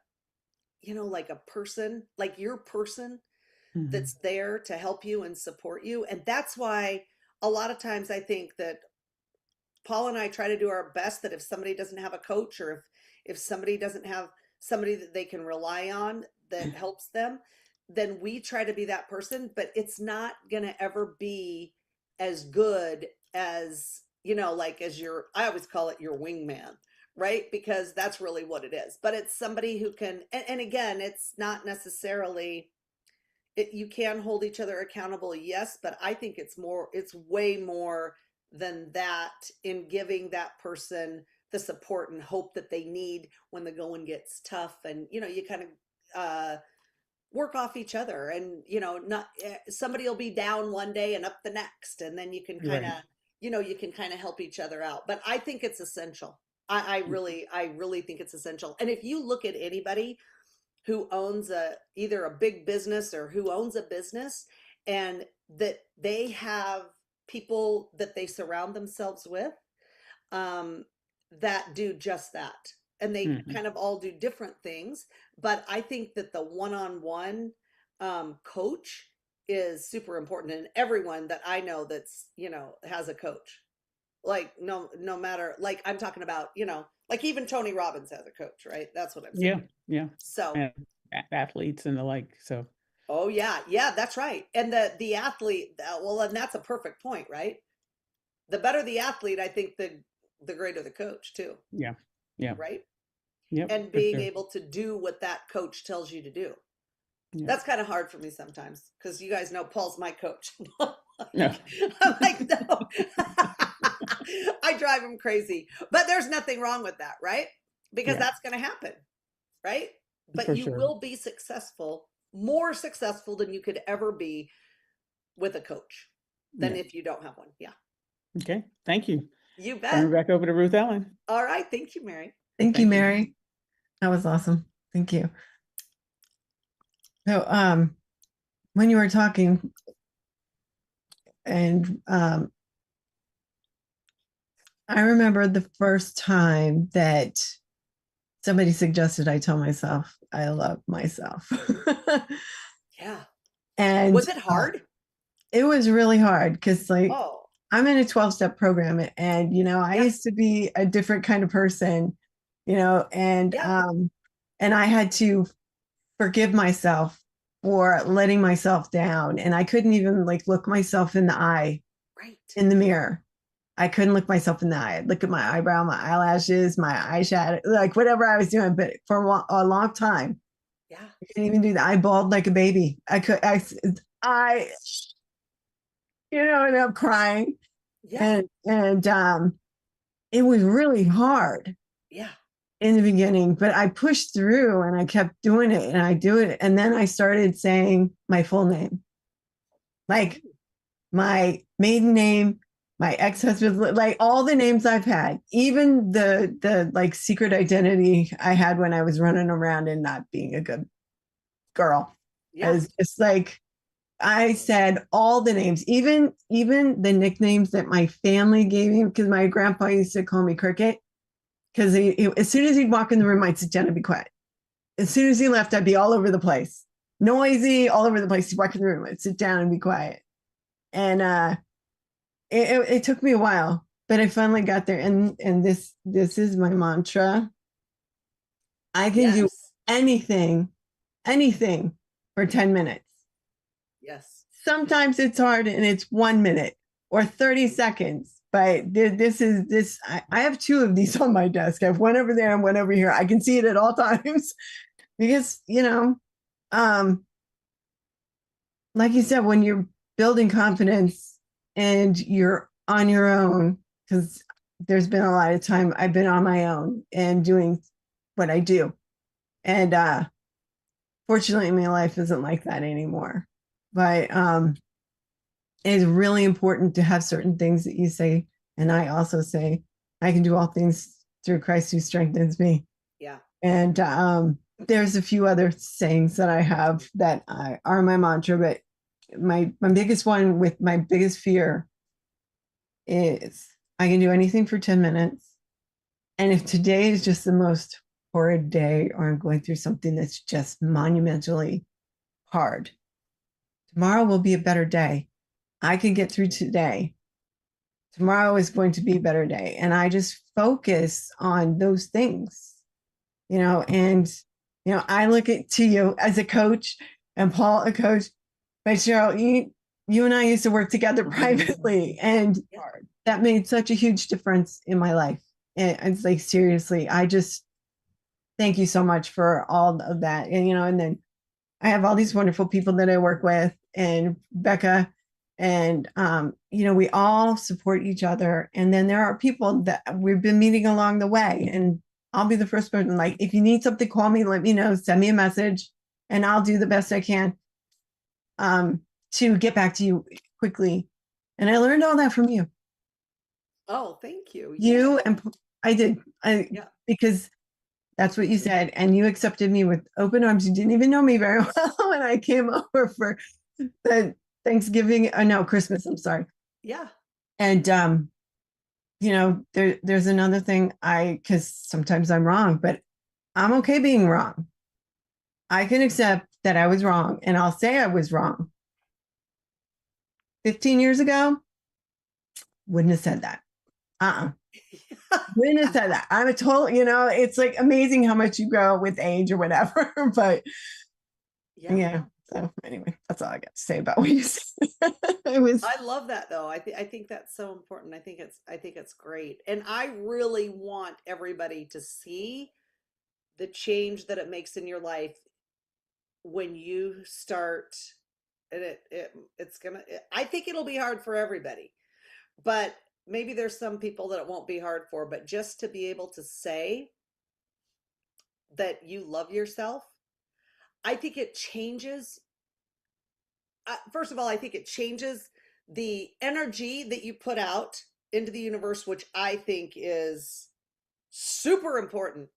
you know, like a person, like your person that's there to help you and support you. And that's why a lot of times I think that Paul and I try to do our best that if somebody doesn't have a coach, or if somebody doesn't have somebody that they can rely on that helps them, then we try to be that person, but it's not going to ever be as good as, you know, like as your, I always call it your wingman, right? Because that's really what it is. But it's somebody who can, and again, it's not necessarily, you can hold each other accountable, yes, but I think it's more, it's way more than that in giving that person the support and hope that they need when the going gets tough. And, you know, you kind of work off each other, and, you know, not somebody will be down one day and up the next. And then you can kind of, you know, you can kind of help each other out. But I think it's essential. I really think it's essential. And if you look at anybody who owns either a big business or who owns a business, and that they have people that they surround themselves with that do just that. And they kind of all do different things. But I think that the one-on-one coach is super important. And everyone that I know that's, you know, has a coach, like no matter, like I'm talking about, you know, like even Tony Robbins has a coach, right? That's what I'm saying. Yeah. So and athletes and the like. So. Oh yeah, that's right. And the athlete, well, and that's a perfect point, right? The better the athlete, I think the greater the coach too. Yeah. Right. Yep. And being able to do what that coach tells you to do. Yeah. That's kind of hard for me sometimes, because you guys know Paul's my coach. No. I'm like, no. I drive him crazy, but there's nothing wrong with that, right? Because that's going to happen, right? But For you sure. will be successful, more successful than you could ever be with a coach than if you don't have one. Yeah. Okay. Thank you. You bet. Turn it back over to Ruthellen. All right. Thank you, Mary. Thank you, Mary. That was awesome. Thank you. So, when you were talking, and I remember the first time that somebody suggested I tell myself I love myself. Yeah. And was it hard? It was really hard because, like, Oh. I'm in a 12-step program, and, you know, I used to be a different kind of person, you know, and I had to forgive myself for letting myself down. And I couldn't even like look myself in the eye in the mirror. I couldn't look myself in the eye. I'd look at my eyebrow, my eyelashes, my eyeshadow, like whatever I was doing. But for a long time, I couldn't even do that. I bawled like a baby. I you know, ended up crying. And it was really hard. Yeah. In the beginning, but I pushed through and I kept doing it, and I do it. And then I started saying my full name, like my maiden name, my ex-husband, like all the names I've had, even the like secret identity I had when I was running around and not being a good girl. Yeah. It's just like, I said all the names, even the nicknames that my family gave me, because my grandpa used to call me Cricket. Because as soon as he'd walk in the room, I'd sit down and be quiet. As soon as he left, I'd be all over the place, noisy, all over the place. He'd walk in the room, I'd sit down and be quiet. And it took me a while, but I finally got there. And this is my mantra. I can do anything for 10 minutes. Yes. Sometimes it's hard and it's 1 minute or 30 seconds. But I have two of these on my desk. I have one over there and one over here. I can see it at all times because, you know, like you said, when you're building confidence and you're on your own, because there's been a lot of time I've been on my own and doing what I do. And fortunately, my life isn't like that anymore. But it's really important to have certain things that you say. And I also say, I can do all things through Christ who strengthens me. Yeah. And there's a few other sayings that I have that are my mantra, but my biggest one with my biggest fear is I can do anything for 10 minutes. And if today is just the most horrid day, or I'm going through something that's just monumentally hard, tomorrow will be a better day. I can get through today. Tomorrow is going to be a better day. And I just focus on those things, and, I look to you as a coach and Paul, a coach, but Sheryl, you and I used to work together privately, and that made such a huge difference in my life. And it's like, seriously, I just thank you so much for all of that. And then I have all these wonderful people that I work with, and Becca, and we all support each other. And then there are people that we've been meeting along the way, and I'll be the first person, like, if you need something, call me, let me know, send me a message, and I'll do the best I can to get back to you quickly. And I learned all that from you. Oh, thank you. And I did. Because that's what you said. And you accepted me with open arms. You didn't even know me very well when I came over for the Thanksgiving. No, Christmas. I'm sorry. Yeah. And, there's another thing because sometimes I'm wrong, but I'm okay being wrong. I can accept that I was wrong, and I'll say I was wrong. 15 years ago, wouldn't have said that. Wouldn't have said that. I'm a total, it's like amazing how much you grow with age or whatever. But yeah. So anyway, that's all I got to say about what you said. I love that though. I think that's so important. I think it's great. And I really want everybody to see the change that it makes in your life when you start. And I think it'll be hard for everybody, but maybe there's some people that it won't be hard for, but just to be able to say that you love yourself, I think it changes. First of all, I think it changes the energy that you put out into the universe, which I think is super important.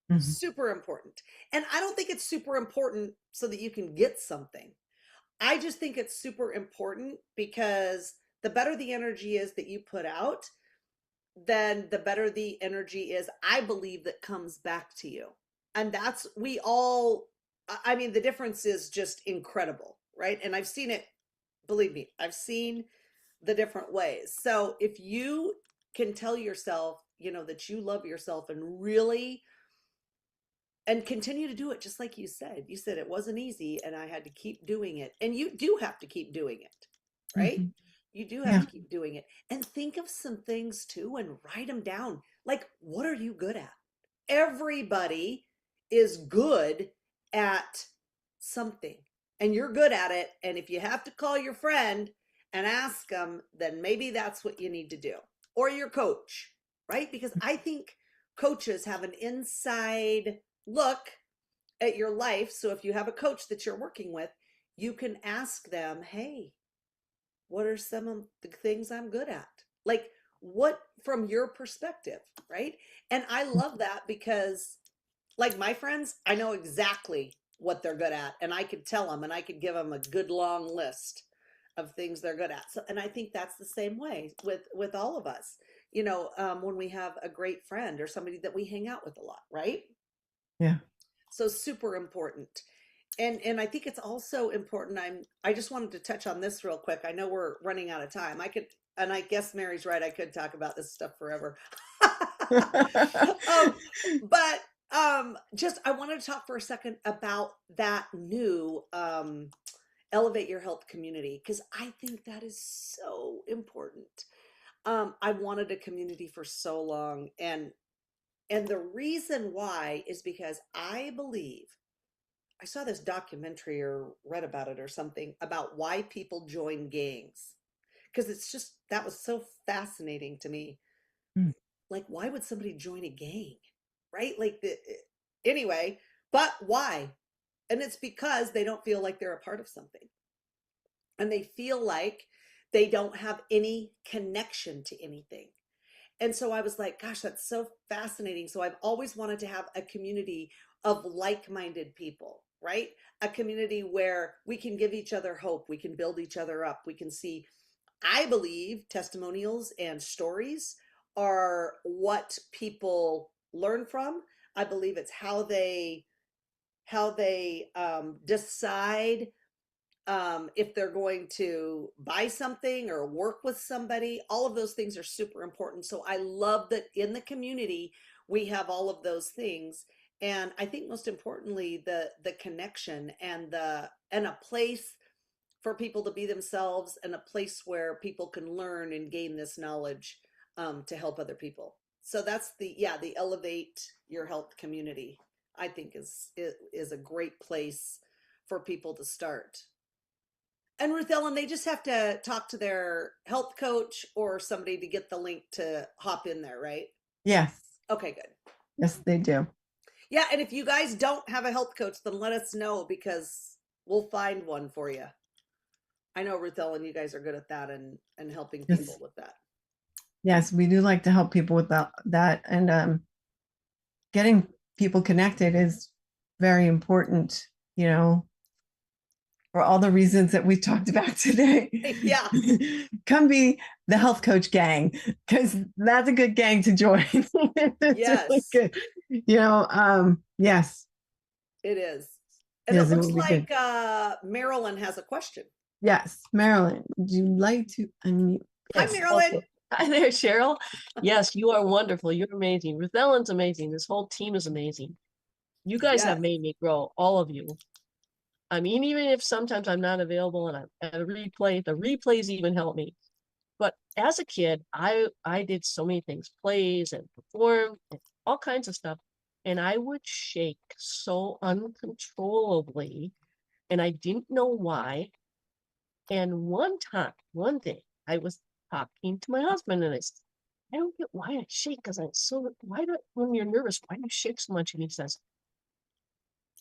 Mm-hmm. Super important. And I don't think it's super important so that you can get something. I just think it's super important because the better the energy is that you put out, then the better the energy is, I believe, that comes back to you. And that's, the difference is just incredible, right? And I've seen it, believe me, I've seen the different ways. So if you can tell yourself, that you love yourself and really, and continue to do it, just like you said it wasn't easy and I had to keep doing it. And you do have to keep doing it, right? Mm-hmm. You do have to keep doing it, and think of some things too and write them down. Like, what are you good at? Everybody is good at something, and you're good at it. And if you have to call your friend and ask them, then maybe that's what you need to do, or your coach, right? Because I think coaches have an inside look at your life. So if you have a coach that you're working with, you can ask them, hey, what are some of the things I'm good at? Like, what from your perspective, right? And I love that because, like, my friends, I know exactly what they're good at, and I could tell them, and I could give them a good long list of things they're good at. So, and I think that's the same way with all of us, when we have a great friend or somebody that we hang out with a lot, right? Yeah. So super important. And I think it's also important. I just wanted to touch on this real quick. I know we're running out of time. And I guess Mary's right, I could talk about this stuff forever. But just, I wanted to talk for a second about that new Elevate Your Health community, because I think that is so important. I wanted a community for so long, and the reason why is because I believe I saw this documentary or read about it or something about why people join gangs. Because it's just, that was so fascinating to me. Mm. Like, why would somebody join a gang? Right? Like, anyway, but why? And it's because they don't feel like they're a part of something. And they feel like they don't have any connection to anything. And so I was like, gosh, that's so fascinating. So I've always wanted to have a community of like-minded people, right? A community where we can give each other hope, we can build each other up, we can see. I believe testimonials and stories are what people learn from. I believe it's how they decide if they're going to buy something or work with somebody. All of those things are super important. So I love that in the community we have all of those things. And I think most importantly, the connection and a place for people to be themselves, and a place where people can learn and gain this knowledge to help other people. So that's the Elevate Your Health community, I think is a great place for people to start. And Ruth Ellen, they just have to talk to their health coach or somebody to get the link to hop in there, right? Yes. Okay, good. Yes, they do. Yeah, and if you guys don't have a health coach, then let us know, because we'll find one for you. I know, Ruth Ellen, you guys are good at that and helping people Yes. with that. Yes, we do like to help people with that. And getting people connected is very important, for all the reasons that we talked about today. Yeah. Come be the health coach gang, because that's a good gang to join. It's Yes. really good. Yes. It is. And Yes, it it looks will be like good. Marilyn has a question. Yes, Marilyn, would you like to unmute? Hi, Yes. Marilyn. Okay. Hi there, Sheryl. Yes, you are wonderful. You're amazing. Ruthellen's amazing. This whole team is amazing. You guys Yes. have made me grow, all of you. I mean, even if sometimes I'm not available and I'm at a replay, the replays even help me. But as a kid, I did so many things, plays and performed and all kinds of stuff. And I would shake so uncontrollably, and I didn't know why. And one day, I was talking to my husband, and I said, I don't get why I shake, because when you're nervous, why do you shake so much? And he says,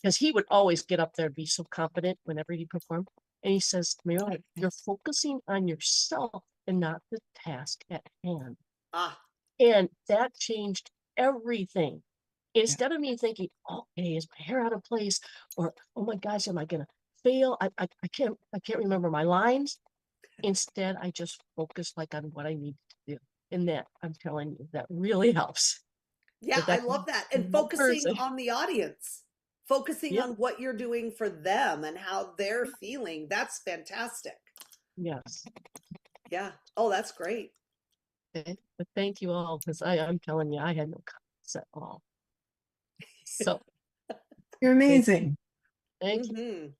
because he would always get up there and be so confident whenever he performed. And he says, Marilyn, you're focusing on yourself and not the task at hand. Ah. And that changed everything. Instead of me thinking, okay, is my hair out of place? Or, oh my gosh, am I going to fail? I can't remember my lines. Instead, I just focus on what I need to do. And that, I'm telling you, that really helps. Yeah, I love that. And focusing on the audience, focusing on what you're doing for them and how they're feeling. That's fantastic. Yes. Yeah. Oh, that's great. Okay. But thank you all, because I'm telling you, I had no comments at all. So You're amazing. thank you.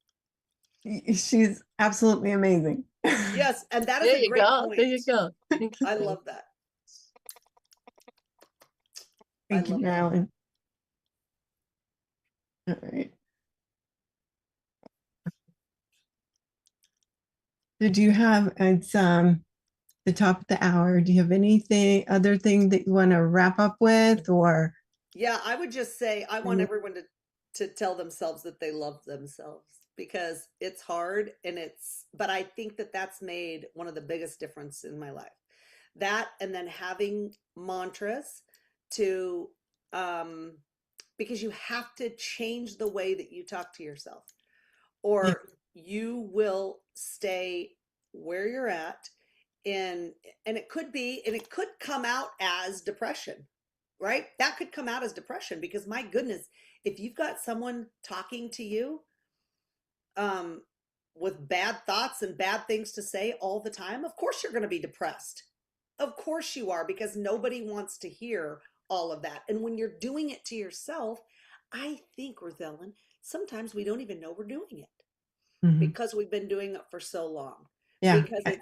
She's absolutely amazing. Yes, and that is a great point. There you go. Thank you. I love that. Thank you, Marilyn. All right. Did you have, it's the top of the hour, do you have other thing that you want to wrap up with, or? Yeah, I would just say, I want everyone to tell themselves that they love themselves, because it's hard but I think that that's made one of the biggest difference in my life. That, and then having mantras to, because you have to change the way that you talk to yourself, or you will stay where you're at. And it could come out as depression, right? That could come out as depression, because my goodness, if you've got someone talking to you with bad thoughts and bad things to say all the time, of course you're going to be depressed. Of course you are, because nobody wants to hear all of that. And when you're doing it to yourself, I think, Ruthellen, sometimes we don't even know we're doing it, because we've been doing it for so long. Yeah. Because it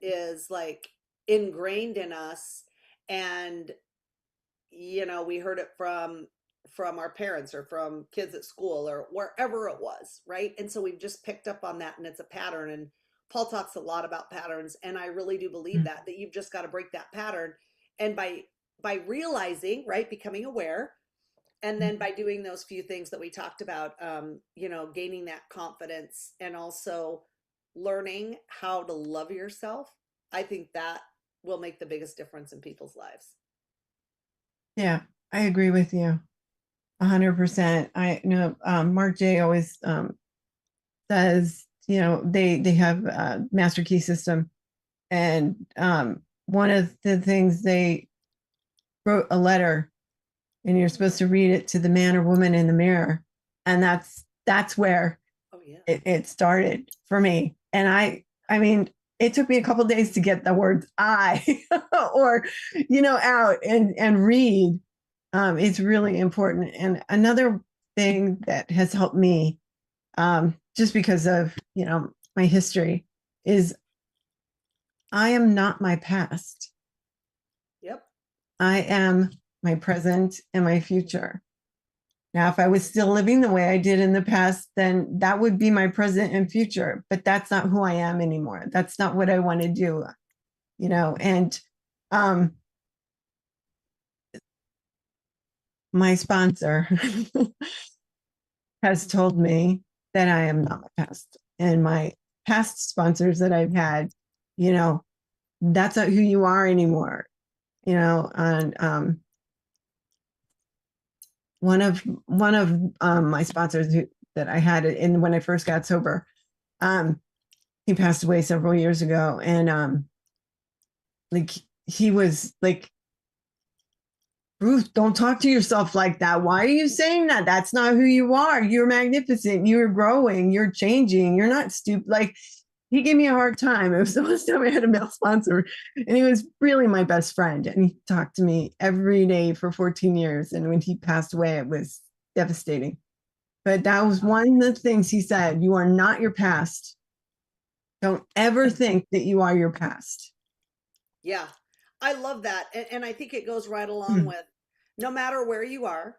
is like ingrained in us. And we heard it from from our parents or from kids at school or wherever it was, right? And so we've just picked up on that, and it's a pattern. And Paul talks a lot about patterns, and I really do believe that you've just got to break that pattern. And by realizing, right, becoming aware, and then by doing those few things that we talked about, you know, gaining that confidence and also learning how to love yourself, I think that will make the biggest difference in people's lives. Yeah, I agree with you 100%. I know Mark J always says, you know, they have a master key system, and one of the things, they wrote a letter, and you're supposed to read it to the man or woman in the mirror, and that's where it started for me. And I mean, it took me a couple of days to get the words "I" or, you know, out and read. It's really important. And another thing that has helped me, just because of, you know, my history, is I am not my past. Yep. I am my present and my future. Now, if I was still living the way I did in the past, then that would be my present and future. But that's not who I am anymore. That's not what I want to do, you know. And my sponsor has told me that I am not my past. And my past sponsors that I've had, you know, that's not who you are anymore, you know. And one of my sponsors that I had in when I first got sober, he passed away several years ago, and like, he was like, "Ruth, don't talk to yourself like that. Why are you saying that? That's not who you are. You're magnificent. You're growing. You're changing. You're not stupid." Like, he gave me a hard time. It was the last time I had a male sponsor, and he was really my best friend. And he talked to me every day for 14 years. And when he passed away, it was devastating. But that was one of the things he said: "You are not your past. Don't ever think that you are your past." Yeah, I love that. And I think it goes right along with, no matter where you are,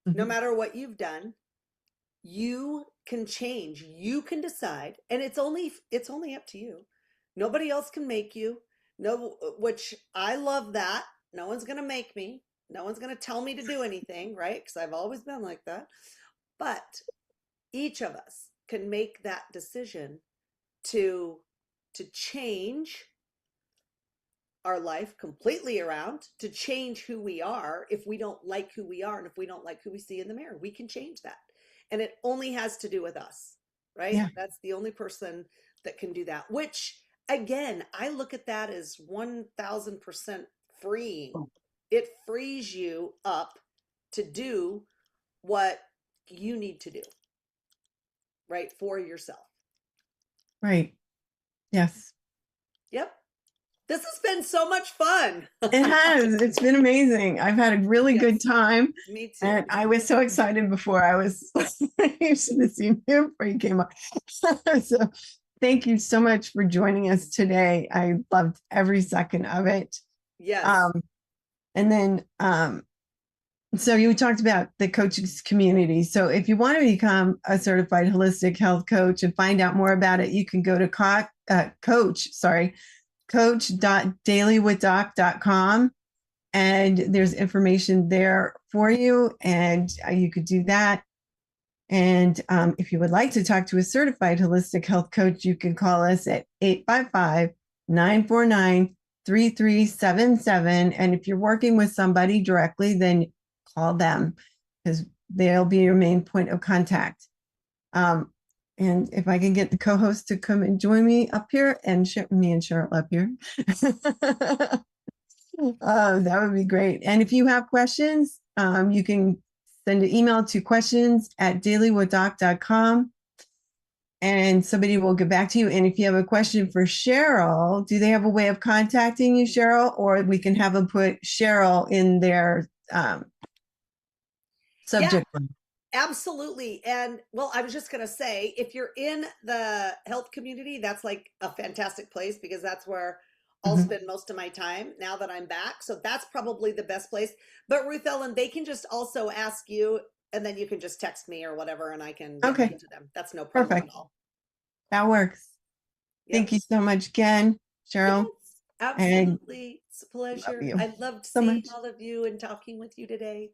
no matter what you've done, you can change. You can decide, and it's only up to you. Nobody else can make you. No, which I love that. No one's going to make me. No one's going to tell me to do anything, right? Because I've always been like that. But each of us can make that decision to change our life completely around, to change who we are. If we don't like who we are, and if we don't like who we see in the mirror, we can change that. And it only has to do with us, right? Yeah. That's the only person that can do that, which, again, I look at that as 1000% freeing. It frees you up to do what you need to do, right? For yourself. Right. Yes. Yep. This has been so much fun. It has. It's been amazing. I've had a really good time. Me too. And I was so excited before. You should have seen me before you came up. So thank you so much for joining us today. I loved every second of it. Yes. And then, so you talked about the coaches community. So if you want to become a certified holistic health coach and find out more about it, you can go to coach.dailywithdoc.com, and there's information there for you, and you could do that. And if you would like to talk to a certified holistic health coach, you can call us at 855-949-3377. And if you're working with somebody directly, then call them, because they'll be your main point of contact. And if I can get the co-host to come and join me up here, and me and Sheryl up here, that would be great. And if you have questions, you can send an email to questions@dailywithdoc.com, and somebody will get back to you. And if you have a question for Sheryl, do they have a way of contacting you, Sheryl? Or we can have them put Sheryl in their subject line. Absolutely. And well, I was just going to say, if you're in the health community, that's like a fantastic place, because that's where I'll Mhm. spend most of my time now that I'm back. So that's probably the best place. But Ruthellen, they can just also ask you, and then you can just text me or whatever, and I can get Okay. back to them. That's no problem Perfect. at all. That works. Yep. Thank you so much again, Sheryl. Yes, absolutely. It's a pleasure. you I loved so seeing much. all of you and talking with you today.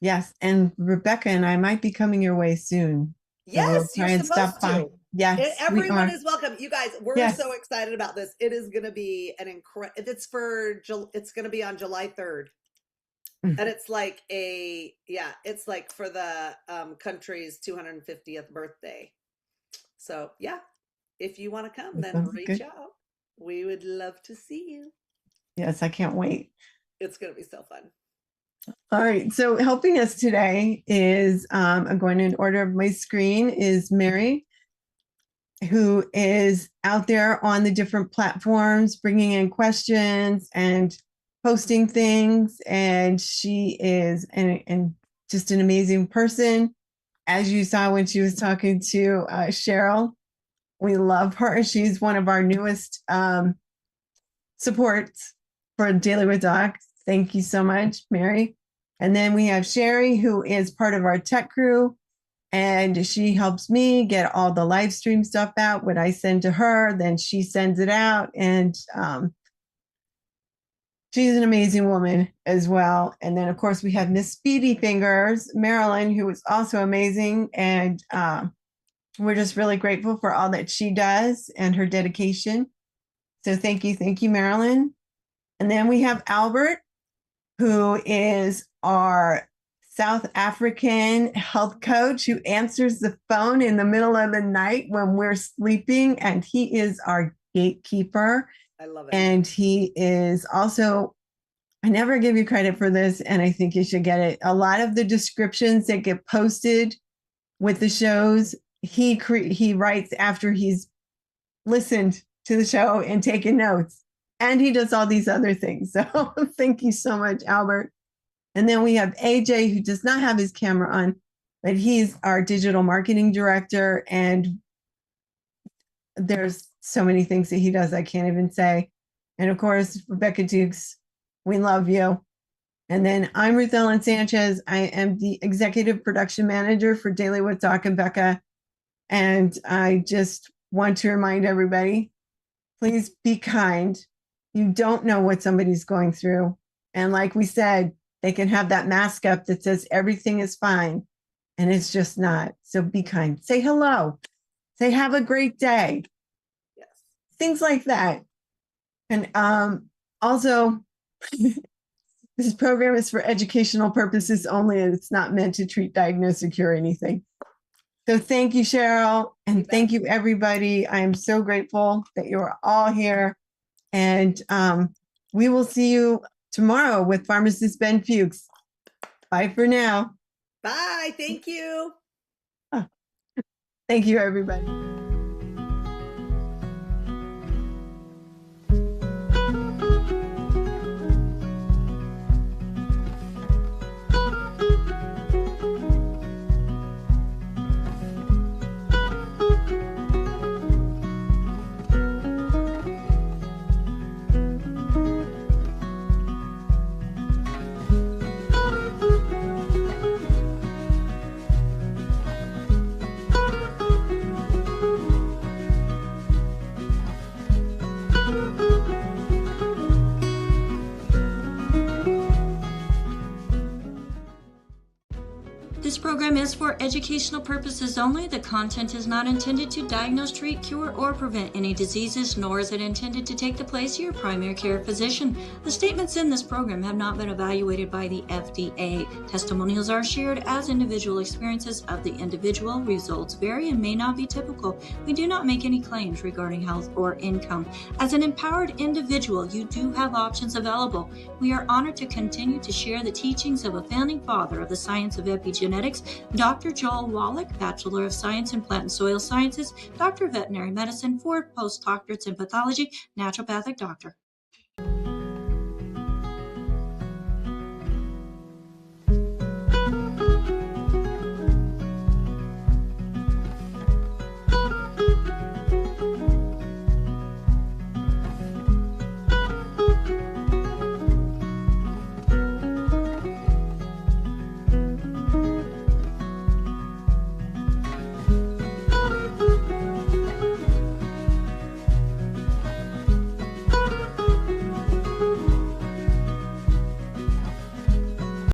Yes, and Rebecca and I might be coming your way soon. So we'll Yes, you're try and stop supposed by. to. Yes, we Everyone are. is welcome. You guys, we're Yes. so excited about this. It is going to be an incredible. It's going to be on July 3rd. Mm. And it's like it's like for the country's 250th birthday. So yeah, if you want to come, That then sounds reach good. out. We would love to see you. Yes, I can't wait. It's going to be so fun. All right. So helping us today is, I'm going in order of my screen, is Mary, who is out there on the different platforms, bringing in questions and posting things. And she is and just an amazing person. As you saw when she was talking to Sheryl, we love her. She's one of our newest supports for Daily with Doc. Thank you so much, Mary. And then we have Sherry, who is part of our tech crew, and she helps me get all the live stream stuff out. What I send to her, then she sends it out. And she's an amazing woman as well. And then, of course, we have Miss Speedy Fingers, Marilyn, who is also amazing. And we're just really grateful for all that she does and her dedication. So thank you, Marilyn. And then we have Albert, who is our South African health coach who answers the phone in the middle of the night when we're sleeping. And he is our gatekeeper. I love it. And he is also, I never give you credit for this, and I think you should get it. A lot of the descriptions that get posted with the shows, he writes after he's listened to the show and taken notes. And he does all these other things. So thank you so much, Albert. And then we have AJ, who does not have his camera on, but he's our digital marketing director. And there's so many things that he does I can't even say. And of course, Rebecca Dukes, we love you. And then I'm Ruthellen Sanchez. I am the executive production manager for Daily with Doc and Becca. And I just want to remind everybody, please be kind. You don't know what somebody's going through. And like we said, they can have that mask up that says everything is fine, and it's just not. So be kind. Say hello. Say have a great day. Yes. Things like that. And also, this program is for educational purposes only, and it's not meant to treat, diagnose, or cure anything. So thank you, Sheryl, and thank you, everybody. I am so grateful that you are all here. And we will see you tomorrow with pharmacist Ben Fuchs. Bye for now. Bye. Thank you. Thank you, everybody. This program is for educational purposes only. The content is not intended to diagnose, treat, cure, or prevent any diseases, nor is it intended to take the place of your primary care physician. The statements in this program have not been evaluated by the FDA. Testimonials are shared as individual experiences of the individual. Results vary and may not be typical. We do not make any claims regarding health or income. As an empowered individual, you do have options available. We are honored to continue to share the teachings of a founding father of the science of epigenetics, Dr. Joel Wallach, Bachelor of Science in Plant and Soil Sciences, Doctor of Veterinary Medicine, 4 postdoctorates in Pathology, Naturopathic Doctor.